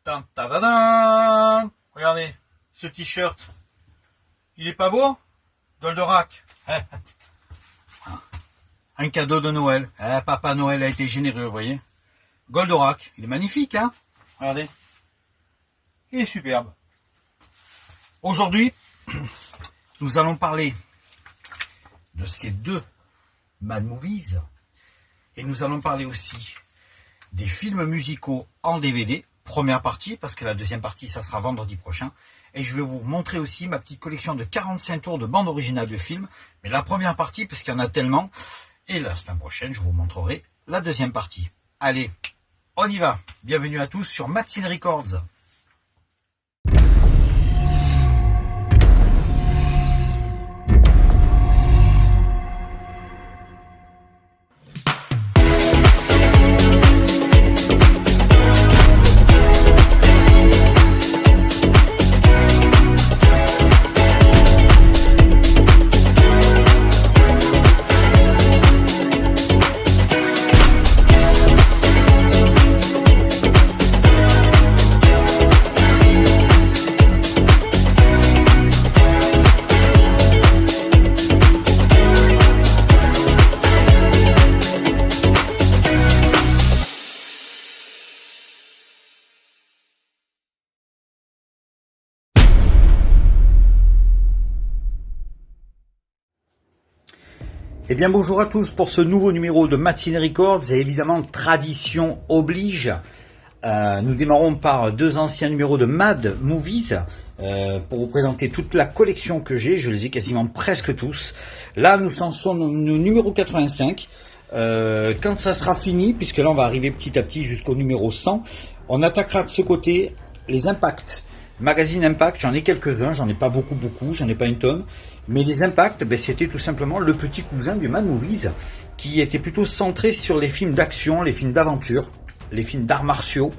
Tan, ta, ta, tan. Regardez, ce t-shirt. Il est pas beau? Goldorak. Un cadeau de Noël. Papa Noël a été généreux, vous voyez. Goldorak. Il est magnifique, hein? Regardez. Il est superbe. Aujourd'hui, nous allons parler de ces deux Mad Movies. Et nous allons parler aussi des films musicaux en DVD. Première partie, parce que la deuxième partie, ça sera vendredi prochain. Et je vais vous montrer aussi ma petite collection de 45 tours de bande originale de films. Mais la première partie, parce qu'il y en a tellement. Et la semaine prochaine, je vous montrerai la deuxième partie. Allez, on y va. Bienvenue à tous sur Mad Cine Records. Eh bien bonjour à tous pour ce nouveau numéro de Mad Cine Records et évidemment tradition oblige. Nous démarrons par deux anciens numéros de Mad Movies pour vous présenter toute la collection que j'ai. Je les ai quasiment presque tous. Là nous en sommes au numéro 85. Quand ça sera fini, puisque là on va arriver petit à petit jusqu'au numéro 100, on attaquera de ce côté les impacts. Magazine Impact, j'en ai quelques-uns, j'en ai pas beaucoup, j'en ai pas une tonne. Mais les impacts, ben, c'était tout simplement le petit cousin du Mad Movies, qui était plutôt centré sur les films d'action, les films d'aventure, les films d'arts martiaux,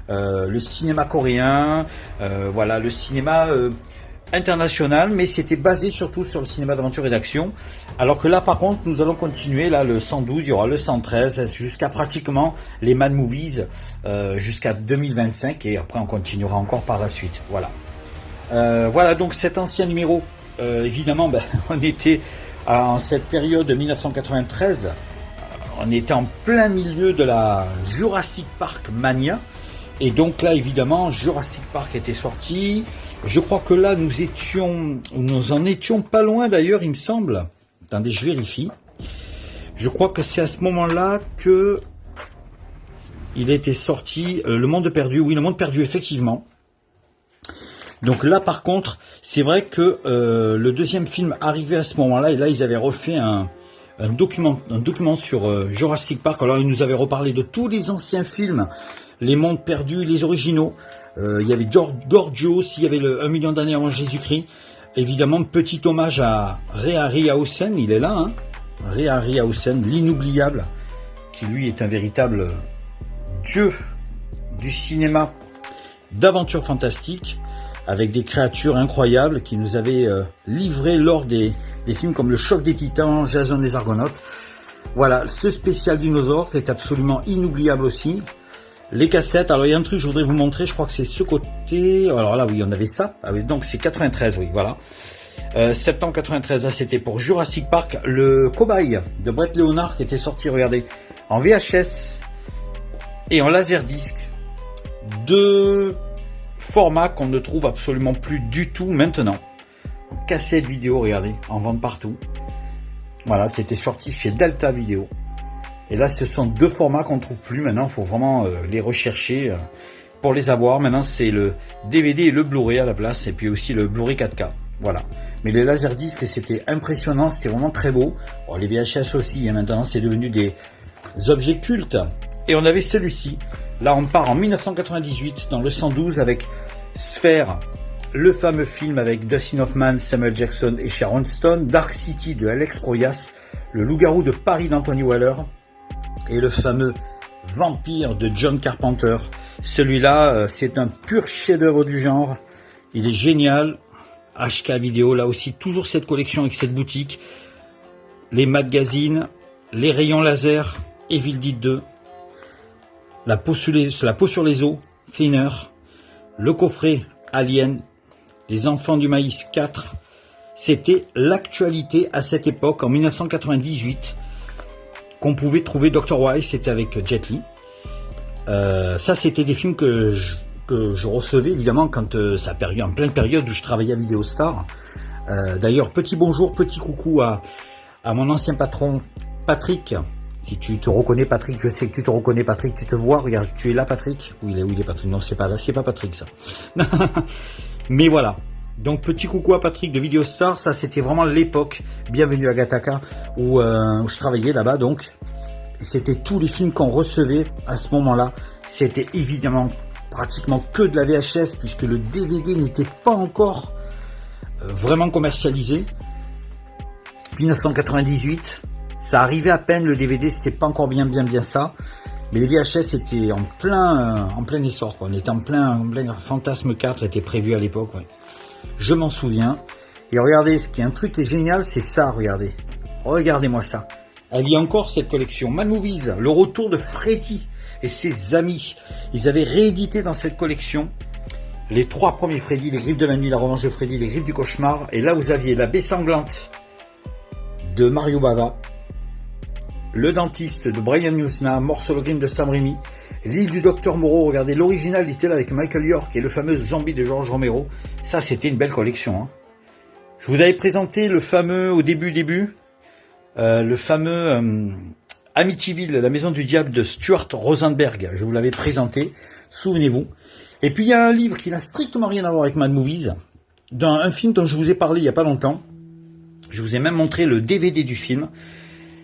le cinéma coréen, voilà, le cinéma international, mais c'était basé surtout sur le cinéma d'aventure et d'action. Alors que là, par contre, nous allons continuer, là, le 112, il y aura le 113, jusqu'à pratiquement les Mad Movies, jusqu'à 2025, et après on continuera encore par la suite. Voilà. Voilà donc cet ancien numéro. Évidemment, ben, on était en cette période de 1993, on était en plein milieu de la Jurassic Park mania, et donc là évidemment Jurassic Park était sorti. Je crois que là nous en étions pas loin d'ailleurs, il me semble. Attendez, je vérifie. Je crois que c'est à ce moment-là que il était sorti Le Monde Perdu. Oui, Le Monde Perdu, effectivement. Donc là par contre, c'est vrai que le deuxième film arrivait à ce moment-là, et là ils avaient refait un document sur Jurassic Park. Alors ils nous avaient reparlé de tous les anciens films, les mondes perdus, les originaux. Il y avait Gorgios, il y avait le 1 million d'années avant Jésus-Christ. Évidemment, petit hommage à Ray Harryhausen, il est là, hein. Ray Harryhausen, l'inoubliable, qui lui est un véritable dieu du cinéma d'aventure fantastique, avec des créatures incroyables qui nous avaient livré lors des films comme Le Choc des Titans, Jason les Argonautes. Voilà, ce spécial dinosaure est absolument inoubliable aussi. Les cassettes, alors il y a un truc que je voudrais vous montrer, je crois que c'est ce côté. Alors là, oui, on avait ça. Ah oui, donc c'est 93, oui, voilà. Septembre 93, là c'était pour Jurassic Park, le cobaye de Brett Leonard qui était sorti, regardez, en VHS et en laserdisc. Deux format qu'on ne trouve absolument plus du tout maintenant. Cassette vidéo, regardez, en vente partout. Voilà, c'était sorti chez Delta Vidéo. Et là, ce sont deux formats qu'on ne trouve plus maintenant. Il faut vraiment les rechercher pour les avoir. Maintenant, c'est le DVD et le Blu-ray à la place. Et puis aussi le Blu-ray 4K. Voilà. Mais les laserdiscs, c'était impressionnant. C'était vraiment très beau. Bon, les VHS aussi. Et maintenant, c'est devenu des objets cultes. Et on avait celui-ci. Là, on part en 1998 dans le 112 avec Sphere, le fameux film avec Dustin Hoffman, Samuel Jackson et Sharon Stone, Dark City de Alex Proyas, Le Loup-garou de Paris d'Anthony Waller et le fameux Vampire de John Carpenter. Celui-là, c'est un pur chef-d'œuvre du genre. Il est génial. HK Vidéo, là aussi, toujours cette collection avec cette boutique. Les magazines, les rayons laser, Evil Dead 2. La peau sur les os, Thinner, le coffret Alien, les Enfants du Maïs 4, c'était l'actualité à cette époque, en 1998, qu'on pouvait trouver Dr. Wise, c'était avec Jet Li. Ça, c'était des films que je recevais, évidemment, quand en pleine période où je travaillais à Vidéostar. D'ailleurs, petit bonjour, petit coucou à mon ancien patron, Patrick. Si tu te reconnais, Patrick, je sais que tu te reconnais, Patrick, tu te vois, regarde, tu es là, Patrick? Où il est, Patrick? Non, c'est pas là, c'est pas Patrick, ça. Mais voilà. Donc, petit coucou à Patrick de Vidéostar, ça, c'était vraiment l'époque, bienvenue à Gataka, où je travaillais là-bas, donc. C'était tous les films qu'on recevait à ce moment-là. C'était évidemment pratiquement que de la VHS, puisque le DVD n'était pas encore vraiment commercialisé. 1998, ça arrivait à peine, le DVD, c'était pas encore bien ça. Mais les VHS étaient en plein essor, quoi. On était en plein Fantasme 4 était prévu à l'époque, ouais. Je m'en souviens. Et regardez, ce qui est un truc qui est génial, c'est ça, regardez. Regardez-moi ça. Elle y a encore cette collection. Mad Movies, le retour de Freddy et ses amis. Ils avaient réédité dans cette collection les 3 premiers Freddy, les Griffes de la nuit, la revanche de Freddy, les Griffes du cauchemar. Et là, vous aviez la baie sanglante de Mario Bava, le dentiste de Brian Yuzna, Morceau Grimm de Sam Raimi, l'île du Docteur Moreau. Regardez, l'original était là avec Michael York et le fameux Zombie de George Romero. Ça, c'était une belle collection, hein. Je vous avais présenté le fameux, au début, le fameux Amityville, la maison du diable de Stuart Rosenberg. Je vous l'avais présenté, souvenez-vous. Et puis il y a un livre qui n'a strictement rien à voir avec Mad Movies, un film dont je vous ai parlé il n'y a pas longtemps. Je vous ai même montré le DVD du film.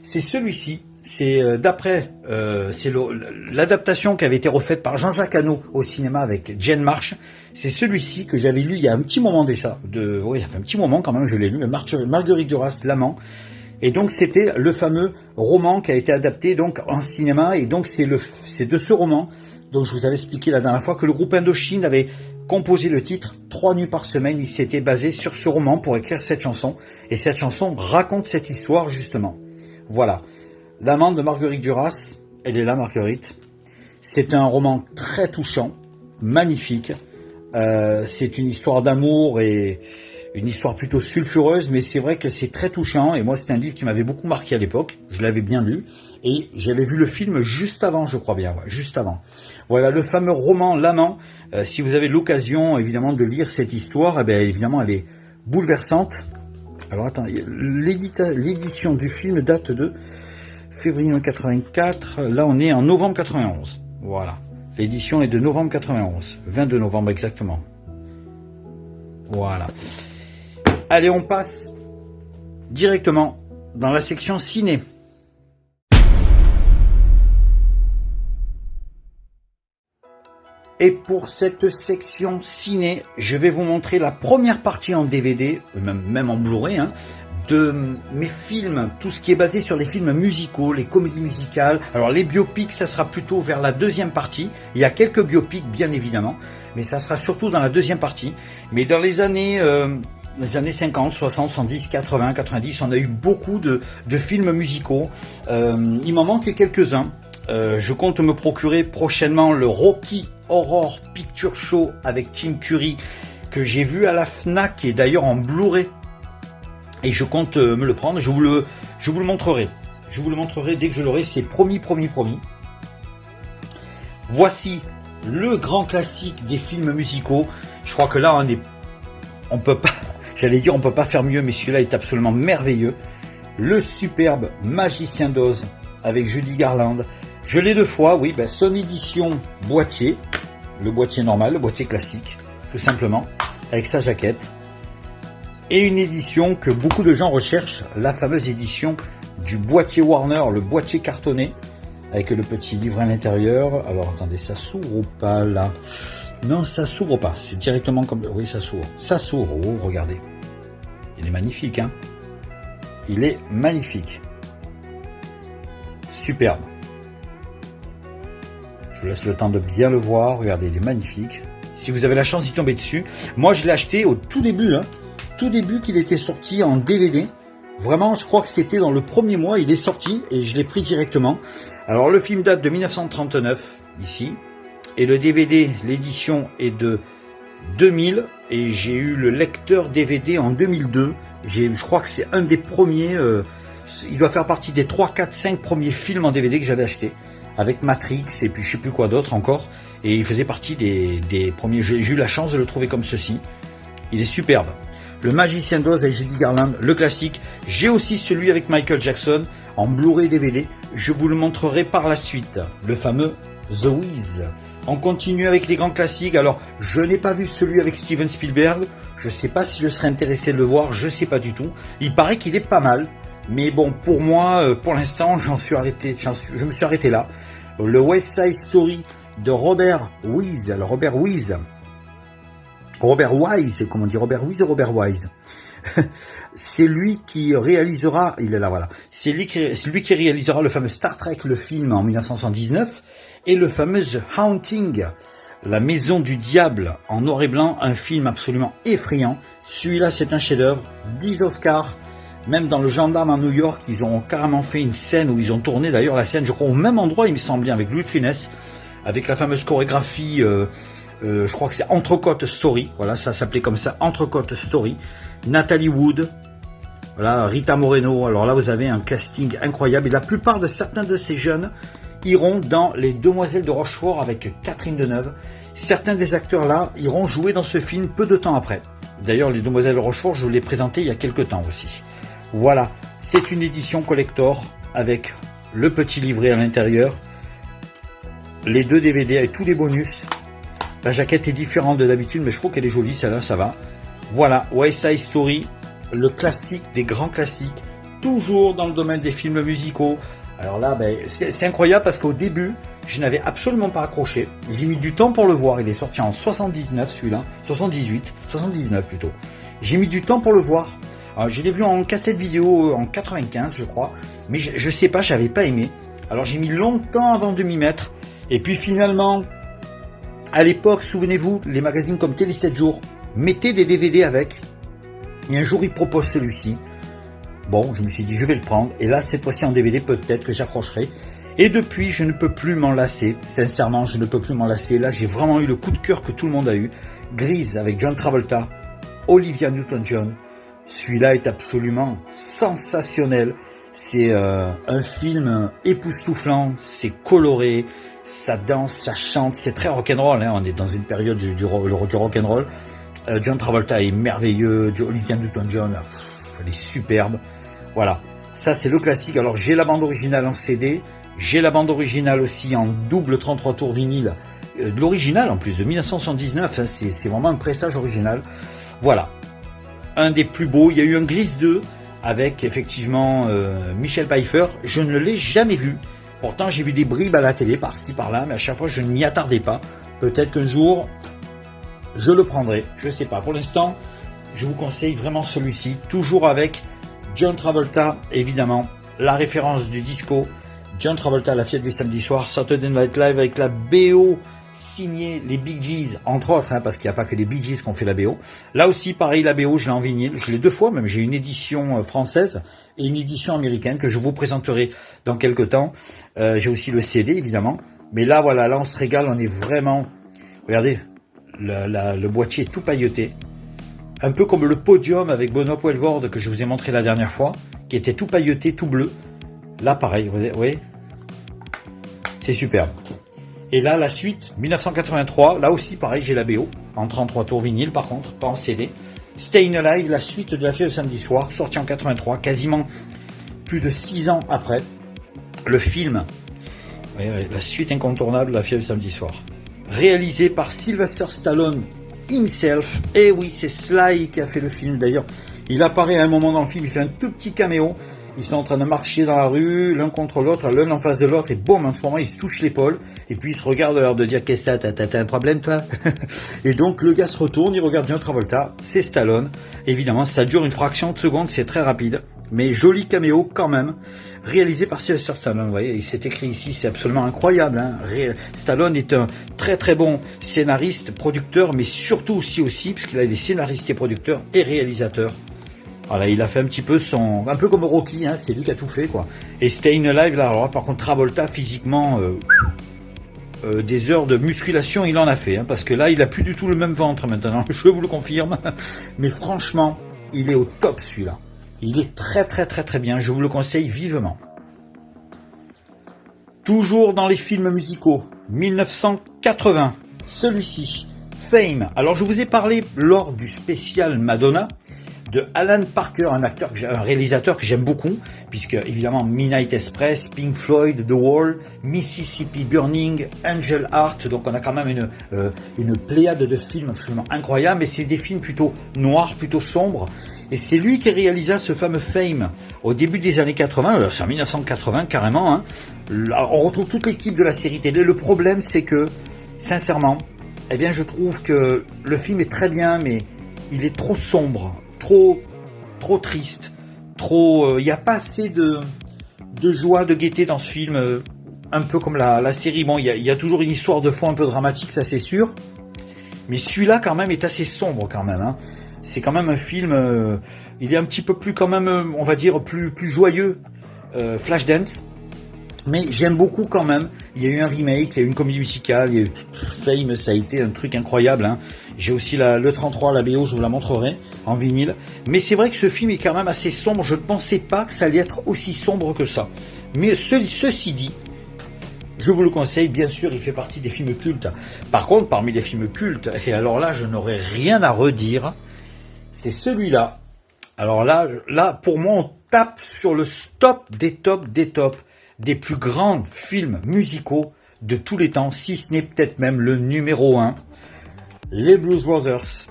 C'est celui-ci. C'est c'est l'adaptation qui avait été refaite par Jean-Jacques Hano au cinéma avec Jane Marsh. C'est celui-ci que j'avais lu il y a un petit moment déjà. Oui, ça fait un petit moment quand même, je l'ai lu. Marguerite Duras, L'Amant. Et donc c'était le fameux roman qui a été adapté donc en cinéma. Et donc c'est de ce roman dont je vous avais expliqué la dernière fois que le groupe Indochine avait composé le titre 3 nuits par semaine. Il s'était basé sur ce roman pour écrire cette chanson. Et cette chanson raconte cette histoire justement. Voilà. L'Amant de Marguerite Duras, elle est là Marguerite. C'est un roman très touchant, magnifique. C'est une histoire d'amour et une histoire plutôt sulfureuse, mais c'est vrai que c'est très touchant. Et moi, c'est un livre qui m'avait beaucoup marqué à l'époque. Je l'avais bien lu. Et j'avais vu le film juste avant, je crois bien. Ouais, juste avant. Voilà, le fameux roman L'Amant. Si vous avez l'occasion, évidemment, de lire cette histoire, eh bien, évidemment, elle est bouleversante. Alors, attendez, l'édition du film date de février 84. Là, on est en novembre 91. Voilà. L'édition est de novembre 91. 22 novembre exactement. Voilà. Allez, on passe directement dans la section ciné. Et pour cette section ciné, je vais vous montrer la première partie en DVD, même en Blu-ray, hein, de mes films, tout ce qui est basé sur les films musicaux, les comédies musicales. Alors les biopics, ça sera plutôt vers la deuxième partie. Il y a quelques biopics, bien évidemment, mais ça sera surtout dans la deuxième partie. Mais dans les années 50, 60, 70, 80, 90, on a eu beaucoup de films musicaux. Il m'en manque quelques-uns. Je compte me procurer prochainement le Rocky Horror Picture Show avec Tim Curry que j'ai vu à la Fnac et d'ailleurs en Blu-ray. Et je compte me le prendre, je vous le montrerai. Je vous le montrerai dès que je l'aurai, c'est promis. Voici le grand classique des films musicaux. Je crois que là, on peut pas, j'allais dire on peut pas faire mieux, mais celui-là est absolument merveilleux. Le superbe Magicien d'Oz avec Judy Garland. Je l'ai 2 fois, oui, son édition boîtier, le boîtier normal, le boîtier classique, tout simplement, avec sa jaquette. Et une édition que beaucoup de gens recherchent, la fameuse édition du boîtier Warner, le boîtier cartonné, avec le petit livre à l'intérieur. Alors attendez, ça s'ouvre ou pas là? Non, ça s'ouvre pas, c'est directement comme... Oui, ça s'ouvre. Ça s'ouvre, oh, regardez. Il est magnifique, hein. Il est magnifique. Superbe. Je vous laisse le temps de bien le voir. Regardez, il est magnifique. Si vous avez la chance d'y tomber dessus. Moi, je l'ai acheté au tout début, hein. Tout début qu'il était sorti en DVD. Vraiment, je crois que c'était dans le premier mois, il est sorti et je l'ai pris directement. Alors, le film date de 1939, ici. Et le DVD, l'édition est de 2000 et j'ai eu le lecteur DVD en 2002. Je crois que c'est un des premiers, il doit faire partie des 3, 4, 5 premiers films en DVD que j'avais acheté, avec Matrix et puis je sais plus quoi d'autre encore, et il faisait partie des premiers. J'ai eu la chance de le trouver comme ceci. Il est superbe. Le Magicien d'Oz avec Judy Garland, le classique. J'ai aussi celui avec Michael Jackson en Blu-ray DVD. Je vous le montrerai par la suite. Le fameux The Wiz. On continue avec les grands classiques. Alors, je n'ai pas vu celui avec Steven Spielberg. Je ne sais pas si je serais intéressé de le voir. Je ne sais pas du tout. Il paraît qu'il est pas mal. Mais bon, pour moi, pour l'instant, je me suis arrêté là. Le West Side Story de Robert Wise. Alors, Robert Wise, comment on dit, Robert Wise ou Robert Wise? C'est lui qui réalisera, il est là, voilà. C'est lui qui réalisera le fameux Star Trek, le film en 1979, et le fameux The Haunting, La Maison du Diable en noir et blanc, un film absolument effrayant. Celui-là, c'est un chef-d'œuvre, 10 Oscars. Même dans Le Gendarme à New York, ils ont carrément fait une scène où ils ont tourné, d'ailleurs la scène, je crois, au même endroit, il me semble bien, avec Louis de Funès, avec la fameuse chorégraphie, je crois que c'est Entrecôte Story, voilà, ça s'appelait comme ça, Entrecôte Story. Natalie Wood, voilà, Rita Moreno. Alors là, vous avez un casting incroyable, et la plupart de certains de ces jeunes iront dans Les Demoiselles de Rochefort avec Catherine Deneuve. Certains des acteurs là iront jouer dans ce film peu de temps après. D'ailleurs, Les Demoiselles de Rochefort, je vous l'ai présenté il y a quelques temps aussi. Voilà, c'est une édition collector avec le petit livret à l'intérieur, les 2 DVD avec tous les bonus. La jaquette est différente de d'habitude, mais je trouve qu'elle est jolie, celle-là, ça va. Voilà, West Side Story, le classique des grands classiques, toujours dans le domaine des films musicaux. Alors là, c'est incroyable parce qu'au début, je n'avais absolument pas accroché. J'ai mis du temps pour le voir. Il est sorti en 79, celui-là, 79 plutôt. J'ai mis du temps pour le voir. Alors, je l'ai vu en cassette vidéo en 95, je crois, mais je sais pas, j'avais pas aimé. Alors j'ai mis longtemps avant de m'y mettre. Et puis finalement, à l'époque, souvenez-vous, les magazines comme Télé 7 jours mettaient des DVD avec. Et un jour, ils proposent celui-ci. Bon, je me suis dit, je vais le prendre. Et là, cette fois-ci en DVD, peut-être que j'accrocherai. Et depuis, je ne peux plus m'en lasser. Sincèrement, je ne peux plus m'en lasser. Là, j'ai vraiment eu le coup de cœur que tout le monde a eu. Grease avec John Travolta, Olivia Newton-John. Celui-là est absolument sensationnel. C'est un film époustouflant, c'est coloré, ça danse, ça chante, c'est très rock'n'roll, hein. On est dans une période du rock'n'roll. John Travolta est merveilleux, Olivia Newton-John, elle est superbe. Voilà, ça c'est le classique. Alors j'ai la bande originale en CD, j'ai la bande originale aussi en double 33 tours vinyle, de l'original en plus, de 1979, hein. C'est vraiment un pressage original. Voilà. Un des plus beaux, il y a eu un Grease 2 avec effectivement Michel Pfeiffer, je ne l'ai jamais vu. Pourtant j'ai vu des bribes à la télé par-ci par-là, mais à chaque fois je ne m'y attardais pas. Peut-être qu'un jour je le prendrai, je sais pas. Pour l'instant, je vous conseille vraiment celui-ci, toujours avec John Travolta, évidemment, la référence du disco. John Travolta, la fête du samedi soir, Saturday Night Live avec la BO signé les Bee Gees, entre autres, hein, parce qu'il n'y a pas que les Bee Gees qui ont fait la BO. Là aussi, pareil, la BO, je l'ai en vinyle. Je l'ai 2 fois, même. J'ai une édition française et une édition américaine que je vous présenterai dans quelques temps. J'ai aussi le CD, évidemment. Mais là, voilà, là, on se régale. On est vraiment... Regardez, le boîtier est tout pailleté. Un peu comme le podium avec Benoît Poelvoorde que je vous ai montré la dernière fois, qui était tout pailleté, tout bleu. Là, pareil, vous voyez, c'est superbe. Et là, la suite, 1983, là aussi, pareil, j'ai la BO, en 33 tours vinyle, par contre, pas en CD. Stayin' Alive, la suite de La Fièvre du samedi soir, sorti en 83, quasiment plus de 6 ans après. Le film, la suite incontournable de La Fièvre du samedi soir. Réalisé par Sylvester Stallone himself. Et oui, c'est Sly qui a fait le film, d'ailleurs. Il apparaît à un moment dans le film, il fait un tout petit caméo. Ils sont en train de marcher dans la rue, l'un contre l'autre, l'un en face de l'autre, et boum, en ce moment, ils se touchent l'épaule, et puis ils se regardent à l'air de dire, qu'est-ce que t'as un problème, toi? Et donc, le gars se retourne, il regarde John Travolta, c'est Stallone. Évidemment, ça dure une fraction de seconde, c'est très rapide, mais joli caméo quand même, réalisé par Sylvester Stallone. Vous voyez, c'est écrit ici, c'est absolument incroyable, hein. Stallone est un très très bon scénariste, producteur, mais surtout aussi, parce qu'il a des scénaristes et producteurs et réalisateurs. Voilà, il a fait un petit peu un peu comme Rocky, hein, c'est lui qui a tout fait, quoi. Et Stayin' Alive, là, alors par contre, Travolta, physiquement, des heures de musculation il en a fait, hein, parce que là il a plus du tout le même ventre maintenant, je vous le confirme, mais franchement il est au top celui-là, il est très très très très bien, je vous le conseille vivement. Toujours dans les films musicaux, 1980, celui-ci, Fame. Alors je vous ai parlé lors du spécial Madonna de Alan Parker, un réalisateur que j'aime beaucoup, puisque évidemment Midnight Express, Pink Floyd, The Wall, Mississippi Burning, Angel Heart, donc on a quand même une pléiade de films absolument incroyables, mais c'est des films plutôt noirs, plutôt sombres, et c'est lui qui réalisa ce fameux Fame au début des années 80, c'est en 1980 carrément, hein. Là, on retrouve toute l'équipe de la série télé. Le problème c'est que, sincèrement, eh bien je trouve que le film est très bien, mais il est trop sombre, trop triste, il n'y a pas assez de joie, de gaieté dans ce film, un peu comme la série. Bon, il y a toujours une histoire de fond un peu dramatique, ça c'est sûr, mais celui-là quand même est assez sombre quand même, hein. C'est quand même un film, il est un petit peu plus quand même, on va dire, plus joyeux, Flashdance. Mais j'aime beaucoup quand même. Il y a eu un remake, il y a eu une comédie musicale, il y a eu Fame, ça a été un truc incroyable, hein. J'ai aussi le 33, la BO, je vous la montrerai en vinyle. Mais c'est vrai que ce film est quand même assez sombre. Je ne pensais pas que ça allait être aussi sombre que ça. Mais ceci dit, je vous le conseille, bien sûr, il fait partie des films cultes. Par contre, parmi les films cultes, et alors là, je n'aurai rien à redire, c'est celui-là. Alors là, pour moi, on tape sur le top des tops des plus grands films musicaux de tous les temps, si ce n'est peut-être même le numéro 1, les Blues Brothers.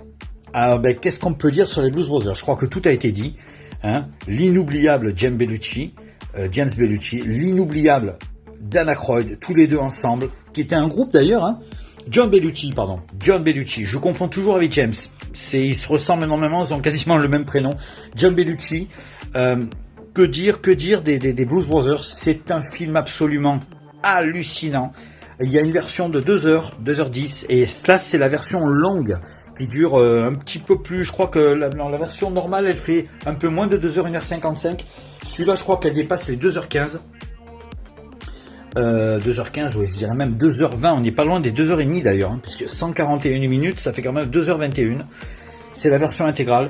Alors, qu'est-ce qu'on peut dire sur les Blues Brothers? Je crois que tout a été dit, hein. L'inoubliable James Belushi, l'inoubliable Dan Aykroyd, tous les deux ensemble, qui était un groupe d'ailleurs, hein. John Belushi, je confonds toujours avec James, ils se ressemblent énormément, ils ont quasiment le même prénom. John Belushi, que dire des Blues Brothers? C'est un film absolument hallucinant. Il y a une version de 2h10, et là c'est la version longue qui dure un petit peu plus. Je crois que la version normale elle fait un peu moins de 2h, 1h55. Celui-là je crois qu'elle dépasse les 2h15. 2h15, oui, je dirais même 2h20, on n'est pas loin des 2h30 d'ailleurs, hein, puisque 141 minutes, ça fait quand même 2h21. C'est la version intégrale.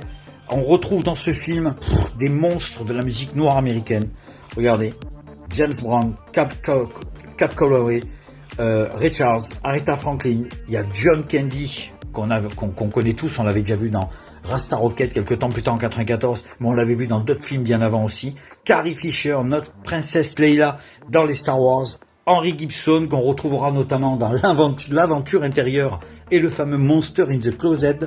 On retrouve dans ce film des monstres de la musique noire américaine. Regardez, James Brown, Cap Calloway, Ray Charles, Aretha Franklin, il y a John Candy, qu'on connaît tous, on l'avait déjà vu dans Rasta Rocket quelques temps plus tard en 94, mais on l'avait vu dans d'autres films bien avant aussi. Carrie Fisher, notre princesse Leila dans les Star Wars. Henry Gibson, qu'on retrouvera notamment dans l'aventure intérieure et le fameux Monster in the Closet.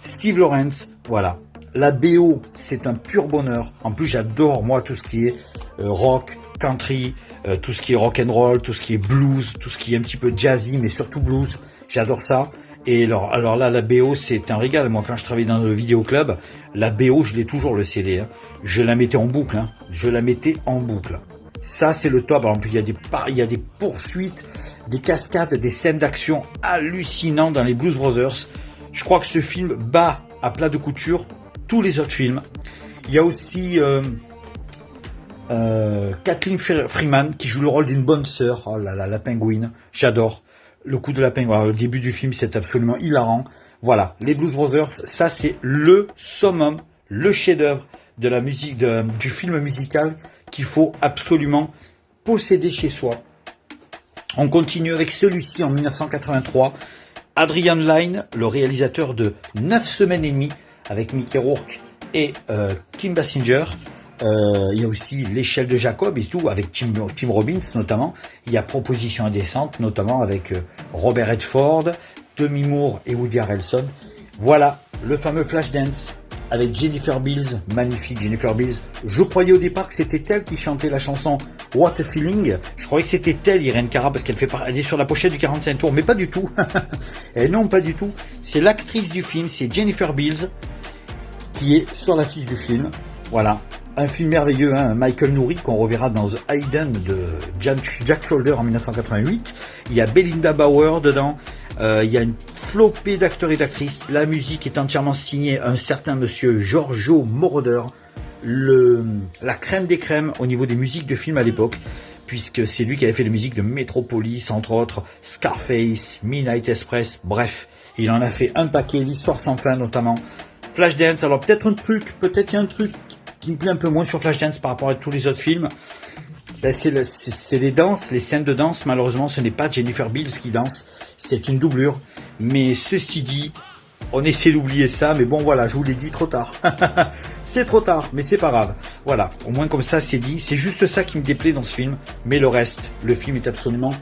Steve Lawrence, voilà. La BO, c'est un pur bonheur. En plus, j'adore, moi, tout ce qui est rock, country, tout ce qui est rock and roll, tout ce qui est blues, tout ce qui est un petit peu jazzy, mais surtout blues. J'adore ça. Et alors là, la BO, c'est un régal. Moi, quand je travaillais dans le vidéoclub, la BO, je l'ai toujours, le CD, hein. Je la mettais en boucle, hein. Ça, c'est le top. En plus, il y a des poursuites, des cascades, des scènes d'action hallucinantes dans les Blues Brothers. Je crois que ce film bat à plat de couture tous les autres films. Il y a aussi Kathleen Freeman qui joue le rôle d'une bonne sœur. Oh là là, la pingouine. J'adore. Le coup de la pingouine. Le début du film, c'est absolument hilarant. Voilà, les Blues Brothers, ça c'est le summum, le chef-d'œuvre de la musique, du film musical qu'il faut absolument posséder chez soi. On continue avec celui-ci en 1983. Adrian Lyne, le réalisateur de 9 semaines et demie avec Mickey Rourke et Kim Basinger. Il y a aussi l'échelle de Jacob et tout, avec Tim Robbins notamment. Il y a Proposition indécente, notamment avec Robert Redford, Demi Moore et Woody Harrelson. Voilà, le fameux Flashdance avec Jennifer Beals, magnifique Jennifer Beals. Je croyais au départ que c'était elle qui chantait la chanson What a Feeling. Je croyais que c'était elle, Irene Cara, parce elle est sur la pochette du 45 tours, mais pas du tout. Et non, pas du tout. C'est l'actrice du film, c'est Jennifer Beals, qui est sur l'affiche du film. Voilà. Un film merveilleux, hein, Michael Nouri, qu'on reverra dans The Hayden de Jack Shoulder en 1988. Il y a Belinda Bauer dedans. Il y a une flopée d'acteurs et d'actrices. La musique est entièrement signée un certain monsieur Giorgio Moroder, la crème des crèmes au niveau des musiques de films à l'époque. puisque c'est lui qui avait fait la musique de Metropolis, entre autres, Scarface, Midnight Express, bref, il en a fait un paquet, l'histoire sans fin notamment, Flashdance. Alors peut-être il y a un truc qui me plaît un peu moins sur Flashdance par rapport à tous les autres films, ben, c'est les danses, les scènes de danse. Malheureusement, ce n'est pas Jennifer Beals qui danse, c'est une doublure. Mais ceci dit, on essaie d'oublier ça, mais bon voilà, je vous l'ai dit trop tard. C'est trop tard, mais c'est pas grave. Voilà, au moins comme ça c'est dit. C'est juste ça qui me déplaît dans ce film, mais le reste, le film est absolument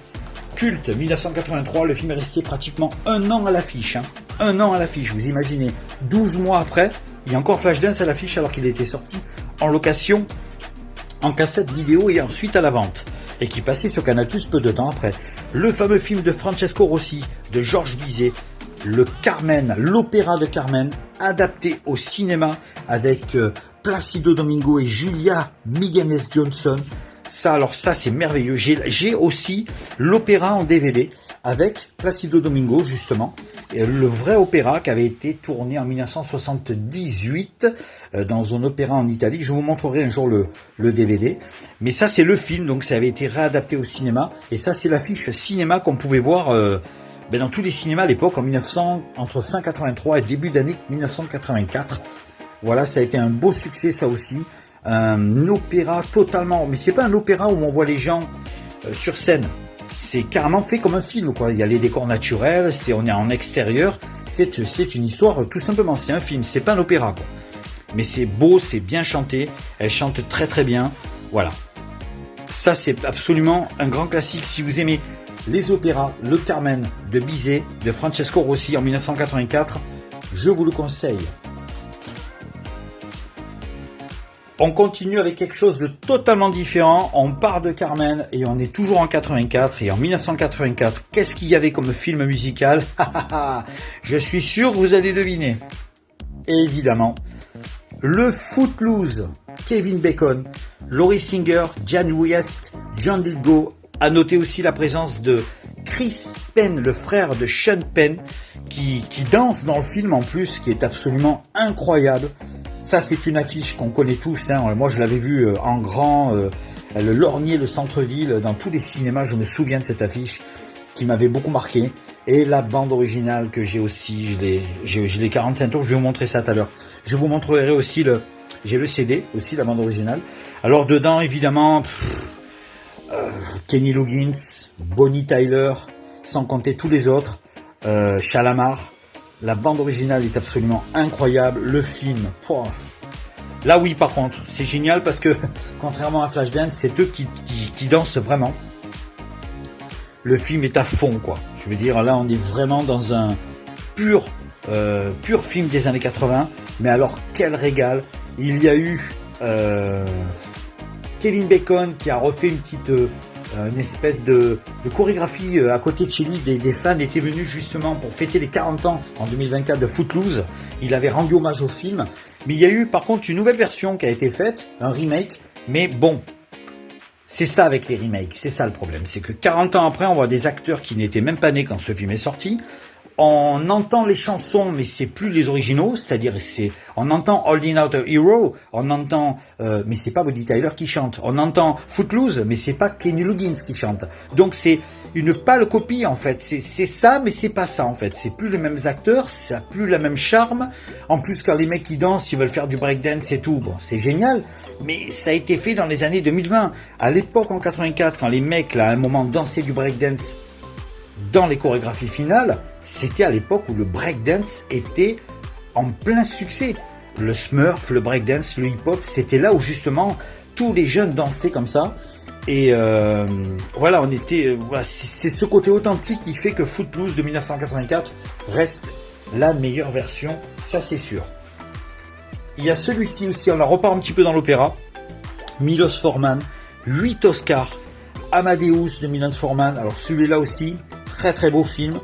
culte. 1983, le film est resté pratiquement un an à l'affiche. Un an à l'affiche, vous imaginez. 12 mois après, il y a encore Flashdance à l'affiche alors qu'il était sorti en location, en cassette vidéo et ensuite à la vente, et qui passait sur Canal+ peu de temps après. Le fameux film de Francesco Rossi, de Georges Bizet, le Carmen, l'opéra de Carmen, adapté au cinéma avec Placido Domingo et Julia Migenes-Johnson. Ça c'est merveilleux. J'ai aussi l'opéra en DVD avec Placido Domingo justement, et le vrai opéra qui avait été tourné en 1978 dans un opéra en Italie. Je vous montrerai un jour le DVD, mais ça c'est le film, donc ça avait été réadapté au cinéma, et ça c'est l'affiche cinéma qu'on pouvait voir dans tous les cinémas à l'époque, entre fin 83 et début d'année 1984. Voilà, ça a été un beau succès ça aussi. Un opéra totalement, mais c'est pas un opéra où on voit les gens sur scène. C'est carrément fait comme un film, quoi. Il y a les décors naturels, on est en extérieur. C'est une histoire, tout simplement. C'est un film, c'est pas un opéra, quoi. Mais c'est beau, c'est bien chanté. Elle chante très très bien. Voilà. Ça, c'est absolument un grand classique. Si vous aimez les opéras, le Carmen de Bizet, de Francesco Rossi en 1984, je vous le conseille. On continue avec quelque chose de totalement différent. On part de Carmen et on est toujours en 84. Et en 1984, qu'est-ce qu'il y avait comme film musical? Je suis sûr que vous allez deviner. Évidemment, le Footloose, Kevin Bacon, Laurie Singer, Jan West, John Lithgow. À noter aussi la présence de Chris Penn, le frère de Sean Penn, qui danse dans le film en plus, qui est absolument incroyable. Ça, c'est une affiche qu'on connaît tous. Moi, je l'avais vue en grand, le Lorgnier, le centre-ville, dans tous les cinémas. Je me souviens de cette affiche qui m'avait beaucoup marqué. Et la bande originale que j'ai aussi, j'ai les 45 tours. Je vais vous montrer ça tout à l'heure. Je vous montrerai aussi j'ai le CD, aussi la bande originale. Alors, dedans, évidemment, Kenny Loggins, Bonnie Tyler, sans compter tous les autres, Shalamar. La bande originale est absolument incroyable. Le film, là oui, par contre, c'est génial parce que contrairement à Flashdance, c'est eux qui dansent vraiment. Le film est à fond, quoi. Je veux dire, là, on est vraiment dans un pur film des années 80. Mais alors, quel régal! Il y a eu Kevin Bacon qui a refait une espèce de chorégraphie à côté de chez lui. Des fans étaient venus justement pour fêter les 40 ans en 2024 de Footloose. Il avait rendu hommage au film. Mais il y a eu par contre une nouvelle version qui a été faite, un remake. Mais bon, c'est ça avec les remakes, c'est ça le problème. C'est que 40 ans après, on voit des acteurs qui n'étaient même pas nés quand ce film est sorti. On entend les chansons, mais c'est plus les originaux, c'est-à-dire on entend Holding Out a Hero, on entend, mais c'est pas Bonnie Tyler qui chante. On entend Footloose, mais c'est pas Kenny Loggins qui chante. Donc c'est une pâle copie en fait. C'est ça, mais c'est pas ça en fait. C'est plus les mêmes acteurs, ça a plus le même charme. En plus, quand les mecs qui dansent, ils veulent faire du breakdance et tout, bon, c'est génial. Mais ça a été fait dans les années 2020. À l'époque, en 84, quand les mecs là à un moment dansaient du breakdance dans les chorégraphies finales. C'était à l'époque où le breakdance était en plein succès. Le smurf, le breakdance, le hip-hop, c'était là où justement tous les jeunes dansaient comme ça. Et voilà, c'est ce côté authentique qui fait que Footloose de 1984 reste la meilleure version, ça c'est sûr. Il y a celui-ci aussi, on la repart un petit peu dans l'opéra. Milos Forman, 8 Oscars. Amadeus de Milos Forman, alors celui-là aussi, très très beau film.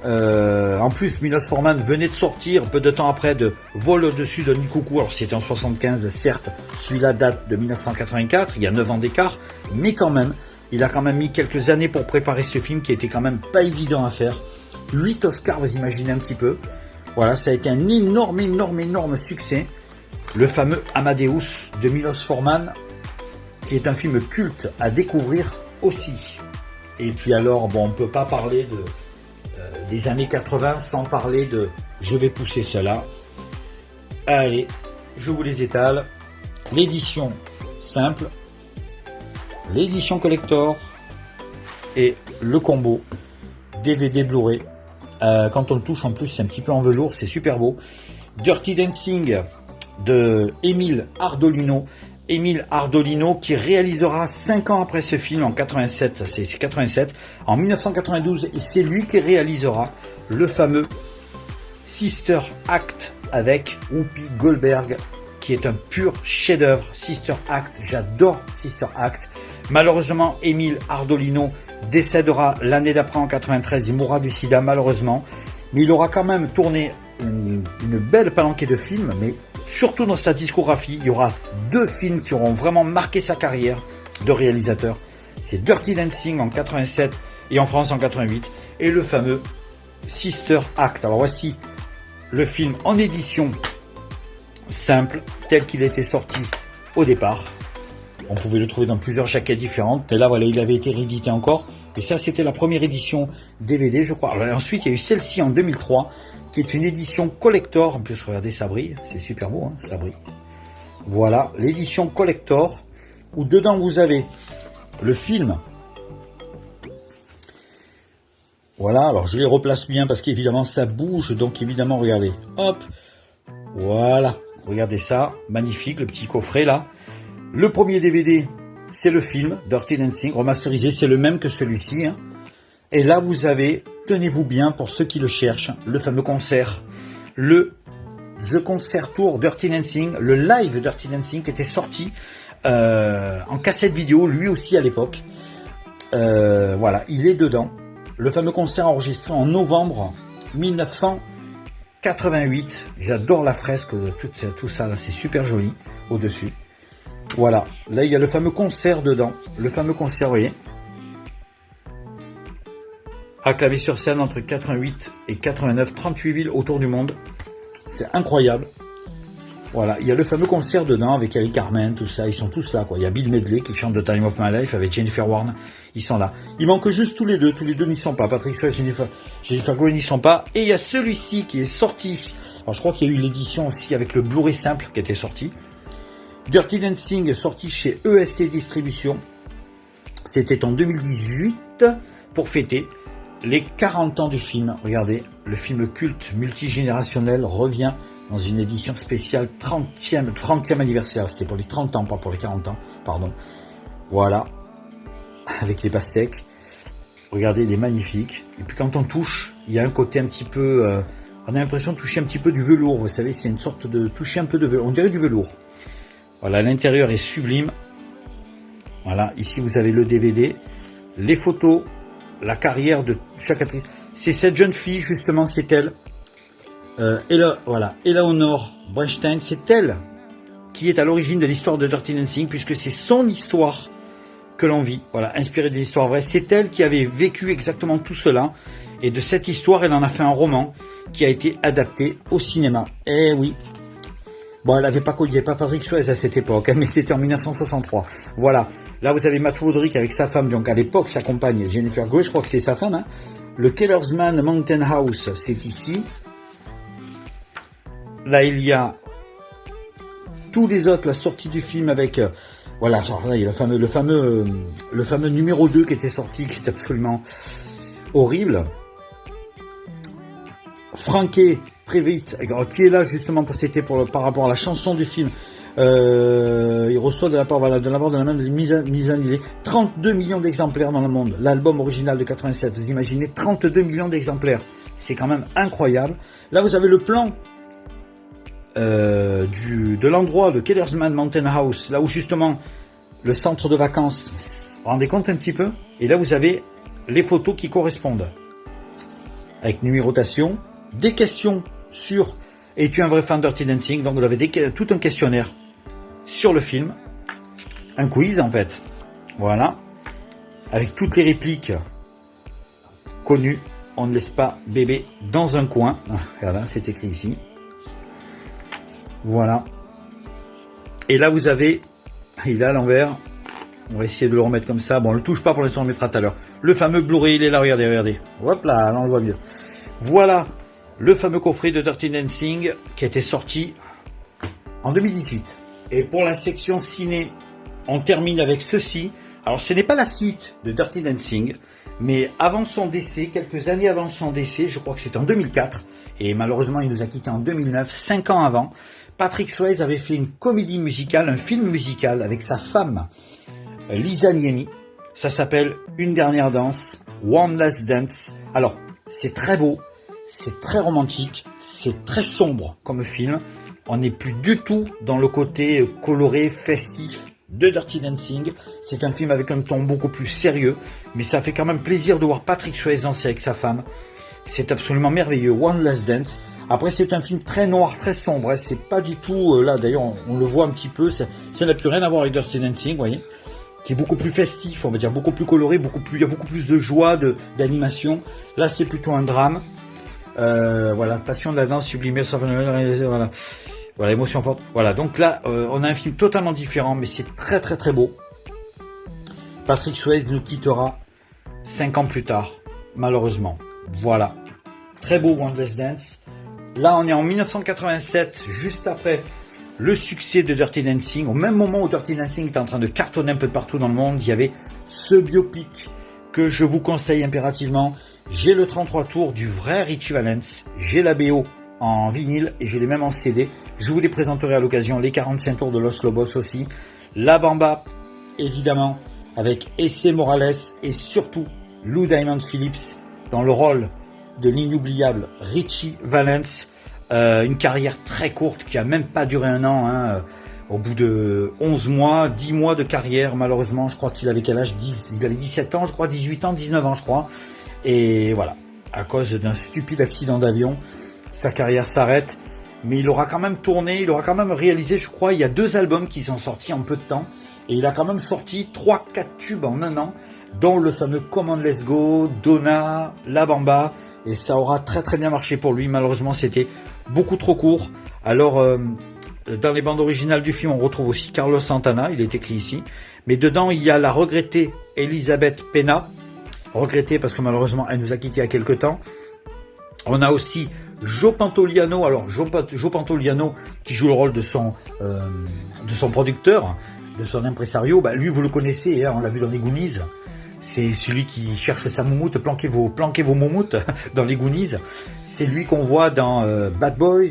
En plus, Milos Forman venait de sortir peu de temps après de Vol au-dessus de Nid Coucou. Alors c'était en 75, certes, celui-là date de 1984, il y a 9 ans d'écart, mais quand même, il a quand même mis quelques années pour préparer ce film qui était quand même pas évident à faire. 8 Oscars, vous imaginez un petit peu. Voilà, ça a été un énorme succès. Le fameux Amadeus de Milos Forman, qui est un film culte à découvrir aussi. Et puis alors, bon, on ne peut pas parler des années 80 sans parler de je vais pousser cela. Allez, je vous les étale. L'édition simple, l'édition collector et le combo DVD Blu-ray. Quand on le touche, en plus, c'est un petit peu en velours, c'est super beau. Dirty Dancing de Émile Ardolino. Émile Ardolino qui réalisera 5 ans après ce film, en 87, c'est 87, en 1992, et c'est lui qui réalisera le fameux Sister Act avec Whoopi Goldberg, qui est un pur chef-d'œuvre. Sister Act, j'adore Sister Act. Malheureusement, Émile Ardolino décédera l'année d'après en 93, il mourra du sida malheureusement, mais il aura quand même tourné une belle palanquée de films, mais surtout dans sa discographie, il y aura 2 films qui auront vraiment marqué sa carrière de réalisateur. C'est Dirty Dancing en 87 et en France en 88, et le fameux Sister Act. Alors voici le film en édition simple, tel qu'il était sorti au départ. On pouvait le trouver dans plusieurs jaquettes différentes, mais là voilà, il avait été réédité encore. Et ça, c'était la première édition DVD, je crois. Alors, ensuite, il y a eu celle-ci en 2003, qui est une édition collector. En plus, regardez, ça brille. C'est super beau, hein, ça brille. Voilà, l'édition collector, où dedans, vous avez le film. Voilà, alors je les replace bien, parce qu'évidemment, ça bouge. Donc, évidemment, regardez. Hop, voilà. Regardez ça, magnifique, le petit coffret, là. Le premier DVD, c'est le film Dirty Dancing, remasterisé, c'est le même que celui-ci. Hein. Et là, vous avez, tenez-vous bien, pour ceux qui le cherchent, le fameux concert, The Concert Tour Dirty Dancing, le live Dirty Dancing qui était sorti en cassette vidéo, lui aussi à l'époque. Voilà, il est dedans. Le fameux concert enregistré en novembre 1988. J'adore la fresque, tout ça, là, c'est super joli au-dessus. Voilà, là il y a le fameux concert dedans, le fameux concert, vous voyez, acclamé sur scène entre 88 et 89, 38 villes autour du monde, c'est incroyable. Voilà, il y a le fameux concert dedans avec Eric Carmen, tout ça, ils sont tous là, quoi. Il y a Bill Medley qui chante The Time of My Life avec Jennifer Warnes, ils sont là. Il manque juste tous les deux n'y sont pas, Patrick Swayze, Jennifer Grey n'y sont pas, et il y a celui-ci qui est sorti, alors je crois qu'il y a eu l'édition aussi avec le Blu-ray simple qui était sorti. Dirty Dancing sorti chez ESC Distribution. C'était en 2018 pour fêter les 40 ans du film. Regardez, le film culte multigénérationnel revient dans une édition spéciale 30e anniversaire. C'était pour les 30 ans, pas pour les 40 ans, pardon. Voilà, avec les pastèques. Regardez, il est magnifique. Et puis quand on touche, il y a un côté un petit peu... on a l'impression de toucher un petit peu du velours. Vous savez, c'est une sorte de toucher un peu de velours. On dirait du velours. Voilà, l'intérieur est sublime. Voilà, ici vous avez le DVD, les photos, la carrière de chaque actrice. C'est cette jeune fille, justement, c'est elle. Voilà, Eleanor Bernstein, c'est elle qui est à l'origine de l'histoire de Dirty Dancing, puisque c'est son histoire que l'on vit. Voilà, inspirée de l'histoire vraie. C'est elle qui avait vécu exactement tout cela. Et de cette histoire, elle en a fait un roman qui a été adapté au cinéma. Eh oui. Bon, elle avait pas connu, il n'y avait pas Patrick Swayze à cette époque, hein, mais c'était en 1963. Voilà. Là, vous avez Matthew Broderick avec sa femme, donc à l'époque, sa compagne, Jennifer Grey, je crois que c'est sa femme. Hein. Le Kellersman Mountain House, c'est ici. Là, il y a tous les autres, la sortie du film avec... voilà, là, il y a le fameux numéro 2 qui était sorti, qui est absolument horrible. Frankie Previtt, qui est là justement par rapport à la chanson du film. Il reçoit de la part de la main de Misanilé 32 millions d'exemplaires dans le monde. L'album original de 87, vous imaginez 32 millions d'exemplaires. C'est quand même incroyable. Là, vous avez le plan de l'endroit de Kellersman Mountain House, là où justement le centre de vacances. Vous vous rendez compte un petit peu? Et là, vous avez les photos qui correspondent. Avec numérotation, des questions sur es-tu un vrai fan de Dirty Dancing? Donc vous avez tout un questionnaire sur le film, un quiz en fait, voilà, avec toutes les répliques connues. On ne laisse pas bébé dans un coin. Voilà, c'est écrit ici. Voilà. Et là vous avez, il est à l'envers, On va essayer de le remettre comme ça. Bon, on le touche pas pour l'instant, on le mettra tout à l'heure. Le fameux Blu-ray, il est là, regardez, regardez. Hop là, on le voit mieux. Voilà le fameux coffret de Dirty Dancing qui a été sorti en 2018. Et pour la section ciné, on termine avec ceci. Alors, ce n'est pas la suite de Dirty Dancing, mais avant son décès, quelques années avant son décès, je crois que c'était en 2004, et malheureusement, il nous a quittés en 2009, 5 ans avant, Patrick Swayze avait fait une comédie musicale, un film musical avec sa femme, Lisa Niemi. Ça s'appelle Une dernière danse, One Last Dance. Alors, c'est très beau, c'est très romantique, c'est très sombre comme film. On n'est plus du tout dans le côté coloré, festif de Dirty Dancing. C'est un film avec un ton beaucoup plus sérieux, mais ça fait quand même plaisir de voir Patrick Swayze danser avec sa femme. C'est absolument merveilleux, One Last Dance. Après, c'est un film très noir, très sombre, hein. C'est pas du tout, là d'ailleurs on le voit un petit peu, ça n'a plus rien à voir avec Dirty Dancing, vous voyez, qui est beaucoup plus festif, on va dire, beaucoup plus coloré, il y a beaucoup plus de joie, d'animation. Là, c'est plutôt un drame. Voilà, passion de la danse sublimée, voilà. Voilà, émotion forte. Voilà, donc là, on a un film totalement différent, mais c'est très très très beau. Patrick Swayze nous quittera 5 ans plus tard, malheureusement. Voilà. Très beau One Last Dance. Là, on est en 1987, juste après le succès de Dirty Dancing. Au même moment où Dirty Dancing était en train de cartonner un peu partout dans le monde, il y avait ce biopic que je vous conseille impérativement. J'ai le 33 tours du vrai Richie Valens. J'ai la BO en vinyle et je l'ai même en CD. Je vous les présenterai à l'occasion, les 45 tours de Los Lobos aussi. La Bamba, évidemment, avec Esse Morales et surtout Lou Diamond Phillips dans le rôle de l'inoubliable Richie Valens. Une carrière très courte qui a même pas duré un an, hein. Au bout de 11 mois, 10 mois de carrière, malheureusement, je crois qu'il avait quel âge, il avait 17 ans, je crois, 18 ans, 19 ans, je crois. Et voilà, à cause d'un stupide accident d'avion, sa carrière s'arrête. Mais il aura quand même tourné, il aura quand même réalisé, je crois, il y a 2 albums qui sont sortis en peu de temps. Et il a quand même sorti 3-4 tubes en un an, dont le fameux Come On Let's Go, Donna, La Bamba. Et ça aura très très bien marché pour lui. Malheureusement, c'était beaucoup trop court. Alors, dans les bandes originales du film, on retrouve aussi Carlos Santana, il est écrit ici. Mais dedans, il y a la regrettée Elisabeth Pena. Regrettée parce que malheureusement, elle nous a quittés il y a quelque temps. On a aussi Joe Pantoliano, alors Joe Pantoliano qui joue le rôle de son producteur, de son impresario. Bah, lui, vous le connaissez, hein, on l'a vu dans les Goonies. C'est celui qui cherche sa moumoute, planquez vos moumoutes dans les Goonies. C'est lui qu'on voit dans Bad Boys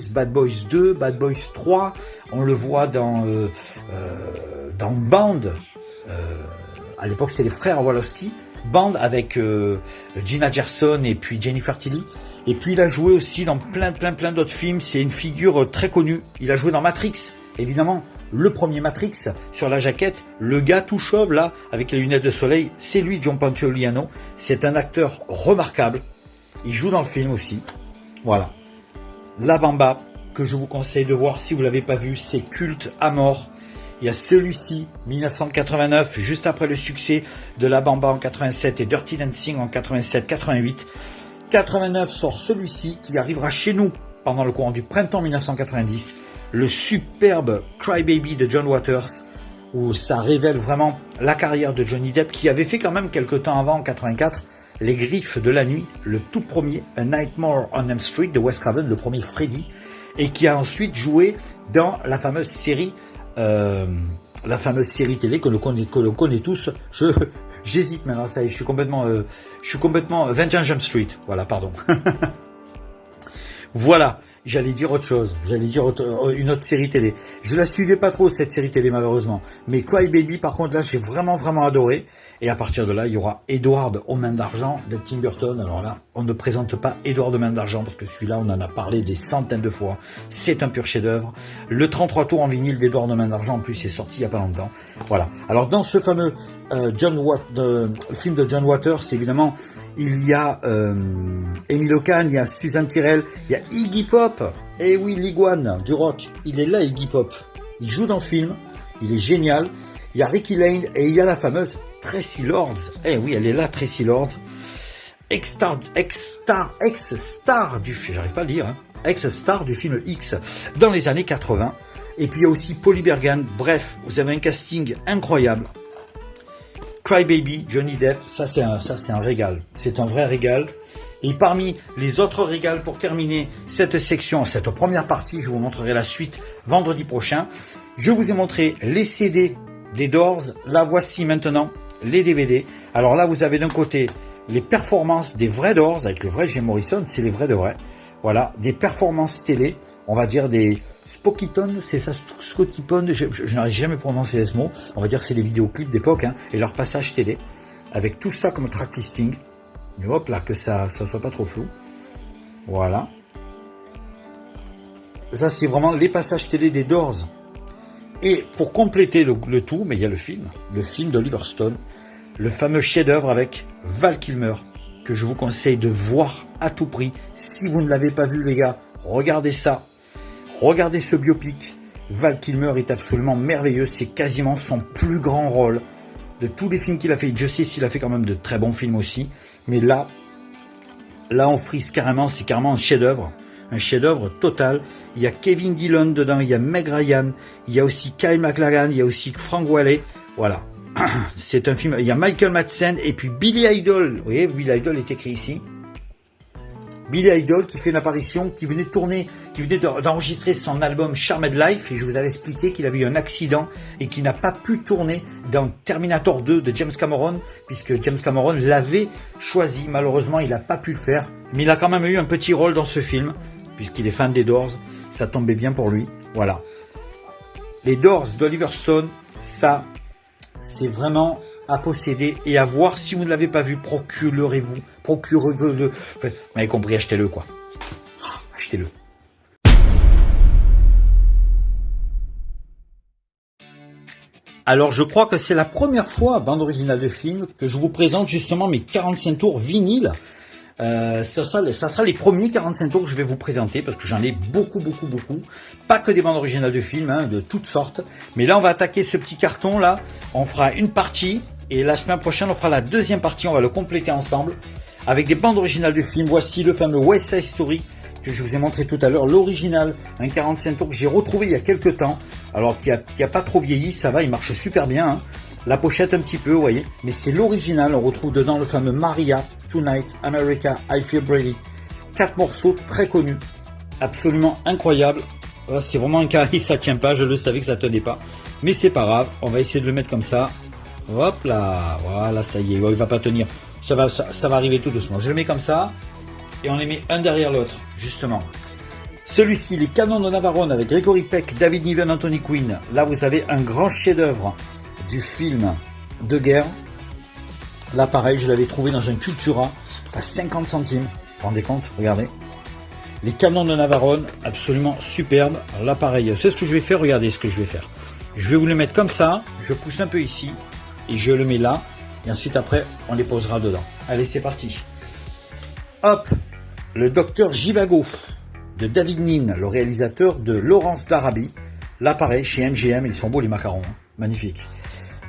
2, Bad Boys 3. On le voit dans Band. À l'époque, c'est les frères Wachowski. Band avec Gina Gerson et puis Jennifer Tilly. Et puis il a joué aussi dans plein d'autres films. C'est une figure très connue. Il a joué dans Matrix, évidemment. Le premier Matrix, sur la jaquette, le gars tout chauve là, avec les lunettes de soleil, c'est lui, Joe Pantoliano. C'est un acteur remarquable. Il joue dans le film aussi. Voilà. La Bamba, que je vous conseille de voir si vous ne l'avez pas vu, c'est culte à mort. Il y a celui-ci, 1989, juste après le succès de La Bamba en 87 et Dirty Dancing en 87-88. 89 sort celui-ci qui arrivera chez nous pendant le courant du printemps 1990. Le superbe Cry Baby de John Waters, où ça révèle vraiment la carrière de Johnny Depp, qui avait fait quand même quelques temps avant, en 84, Les Griffes de la Nuit, le tout premier A Nightmare on Elm Street de Wes Craven, le premier Freddy, et qui a ensuite joué dans la fameuse série télé que l'on connaît tous. J'hésite maintenant, ça y est, je suis complètement 21 Jump Street, voilà, pardon. Voilà, j'allais dire autre chose, une autre série télé. Je la suivais pas trop cette série télé malheureusement, mais Cry Baby par contre là j'ai vraiment adoré. Et à partir de là il y aura Edward aux mains d'argent de Tim Burton. Alors là on ne présente pas Edward aux mains d'argent parce que celui-là on en a parlé des centaines de fois. C'est un pur chef-d'œuvre. Le 33 tours en vinyle d'Edward aux mains d'argent en plus est sorti il y a pas longtemps. Voilà. Alors dans ce fameux film de John Waters, évidemment il y a Emile Khan, il y a Susan Tyrrell, il y a Iggy Pop. Eh oui, l'iguane du rock, il est là Iggy Pop. Il joue dans le film, il est génial. Il y a Ricky Lane et il y a la fameuse Tracy Lords. Eh oui, elle est là, Tracy Lords. Ex-star du film, j'arrive pas à le dire, hein. Ex-star du film X dans les années 80. Et puis il y a aussi Polly Bergen. Bref, vous avez un casting incroyable. Cry Baby, Johnny Depp, ça c'est un régal. C'est un vrai régal. Et parmi les autres régals, pour terminer cette section, cette première partie, je vous montrerai la suite vendredi prochain. Je vous ai montré les CD des Doors. Là, voici maintenant les DVD. Alors là, vous avez d'un côté les performances des vrais Doors, avec le vrai Jim Morrison, c'est les vrais de vrais. Voilà, des performances télé, on va dire des Spokitone, c'est ça, Scotipone, je n'arrive jamais à prononcer ce mot. On va dire que c'est les vidéoclips d'époque, hein, et leur passage télé, avec tout ça comme track listing. Et hop là, que ça soit pas trop flou. Voilà. Ça, c'est vraiment les passages télé des Doors. Et pour compléter le tout, mais il y a le film d'Oliver Stone, le fameux chef-d'œuvre avec Val Kilmer, que je vous conseille de voir à tout prix. Si vous ne l'avez pas vu, les gars, regardez ça. Regardez ce biopic. Val Kilmer est absolument merveilleux. C'est quasiment son plus grand rôle de tous les films qu'il a fait. Je sais s'il a fait quand même de très bons films aussi. Mais là on frise carrément, c'est carrément un chef-d'œuvre total. Il y a Kevin Dillon dedans, il y a Meg Ryan, il y a aussi Kyle MacLachlan, il y a aussi Frank Wallet. Voilà, c'est un film. Il y a Michael Madsen et puis Billy Idol. Vous voyez, Billy Idol est écrit ici. Billy Idol qui fait une apparition, qui venait d'enregistrer son album Charmed Life, et je vous avais expliqué qu'il avait eu un accident et qu'il n'a pas pu tourner dans Terminator 2 de James Cameron, puisque James Cameron l'avait choisi. Malheureusement, il n'a pas pu le faire, mais il a quand même eu un petit rôle dans ce film, puisqu'il est fan des Doors, ça tombait bien pour lui. Voilà. Les Doors d'Oliver Stone, ça, c'est vraiment à posséder et à voir. Si vous ne l'avez pas vu, procurez-le. Vous m'avez compris, achetez-le, quoi. Achetez-le. Alors, je crois que c'est la première fois, bande originale de film, que je vous présente justement mes 45 tours vinyles. Ça sera les premiers 45 tours que je vais vous présenter, parce que j'en ai beaucoup. Pas que des bandes originales de films, hein, de toutes sortes. Mais là, on va attaquer ce petit carton là. On fera une partie, et la semaine prochaine, on fera la deuxième partie. On va le compléter ensemble avec des bandes originales de films. Voici le fameux West Side Story que je vous ai montré tout à l'heure, l'original, un 45 tours que j'ai retrouvé il y a quelques temps, alors qui a pas trop vieilli, ça va, il marche super bien, hein. La pochette un petit peu, vous voyez, mais c'est l'original. On retrouve dedans le fameux Maria, Tonight, America, I Feel Brady. 4 morceaux très connus, absolument incroyables. C'est vraiment un cas, ça tient pas, je le savais que ça tenait pas, mais c'est pas grave, on va essayer de le mettre comme ça. Hop là, voilà, ça y est, il va pas tenir, ça va arriver tout doucement. Je le mets comme ça, et on les met un derrière l'autre, justement. Celui-ci, les Canons de Navarone avec Gregory Peck, David Niven, Anthony Quinn. Là, vous avez un grand chef-d'œuvre du film de guerre. Là, pareil, je l'avais trouvé dans un Cultura à 50 centimes. Vous vous rendez compte? Regardez. Les Canons de Navarone, absolument superbe. Alors là, pareil, c'est ce que je vais faire. Regardez ce que je vais faire. Je vais vous le mettre comme ça. Je pousse un peu ici et je le mets là. Et ensuite, après, on les posera dedans. Allez, c'est parti. Hop, le docteur Jivago de David Nin, le réalisateur de Lawrence d'Arabie. Là, pareil, chez MGM, ils sont beaux les macarons, hein. Magnifique.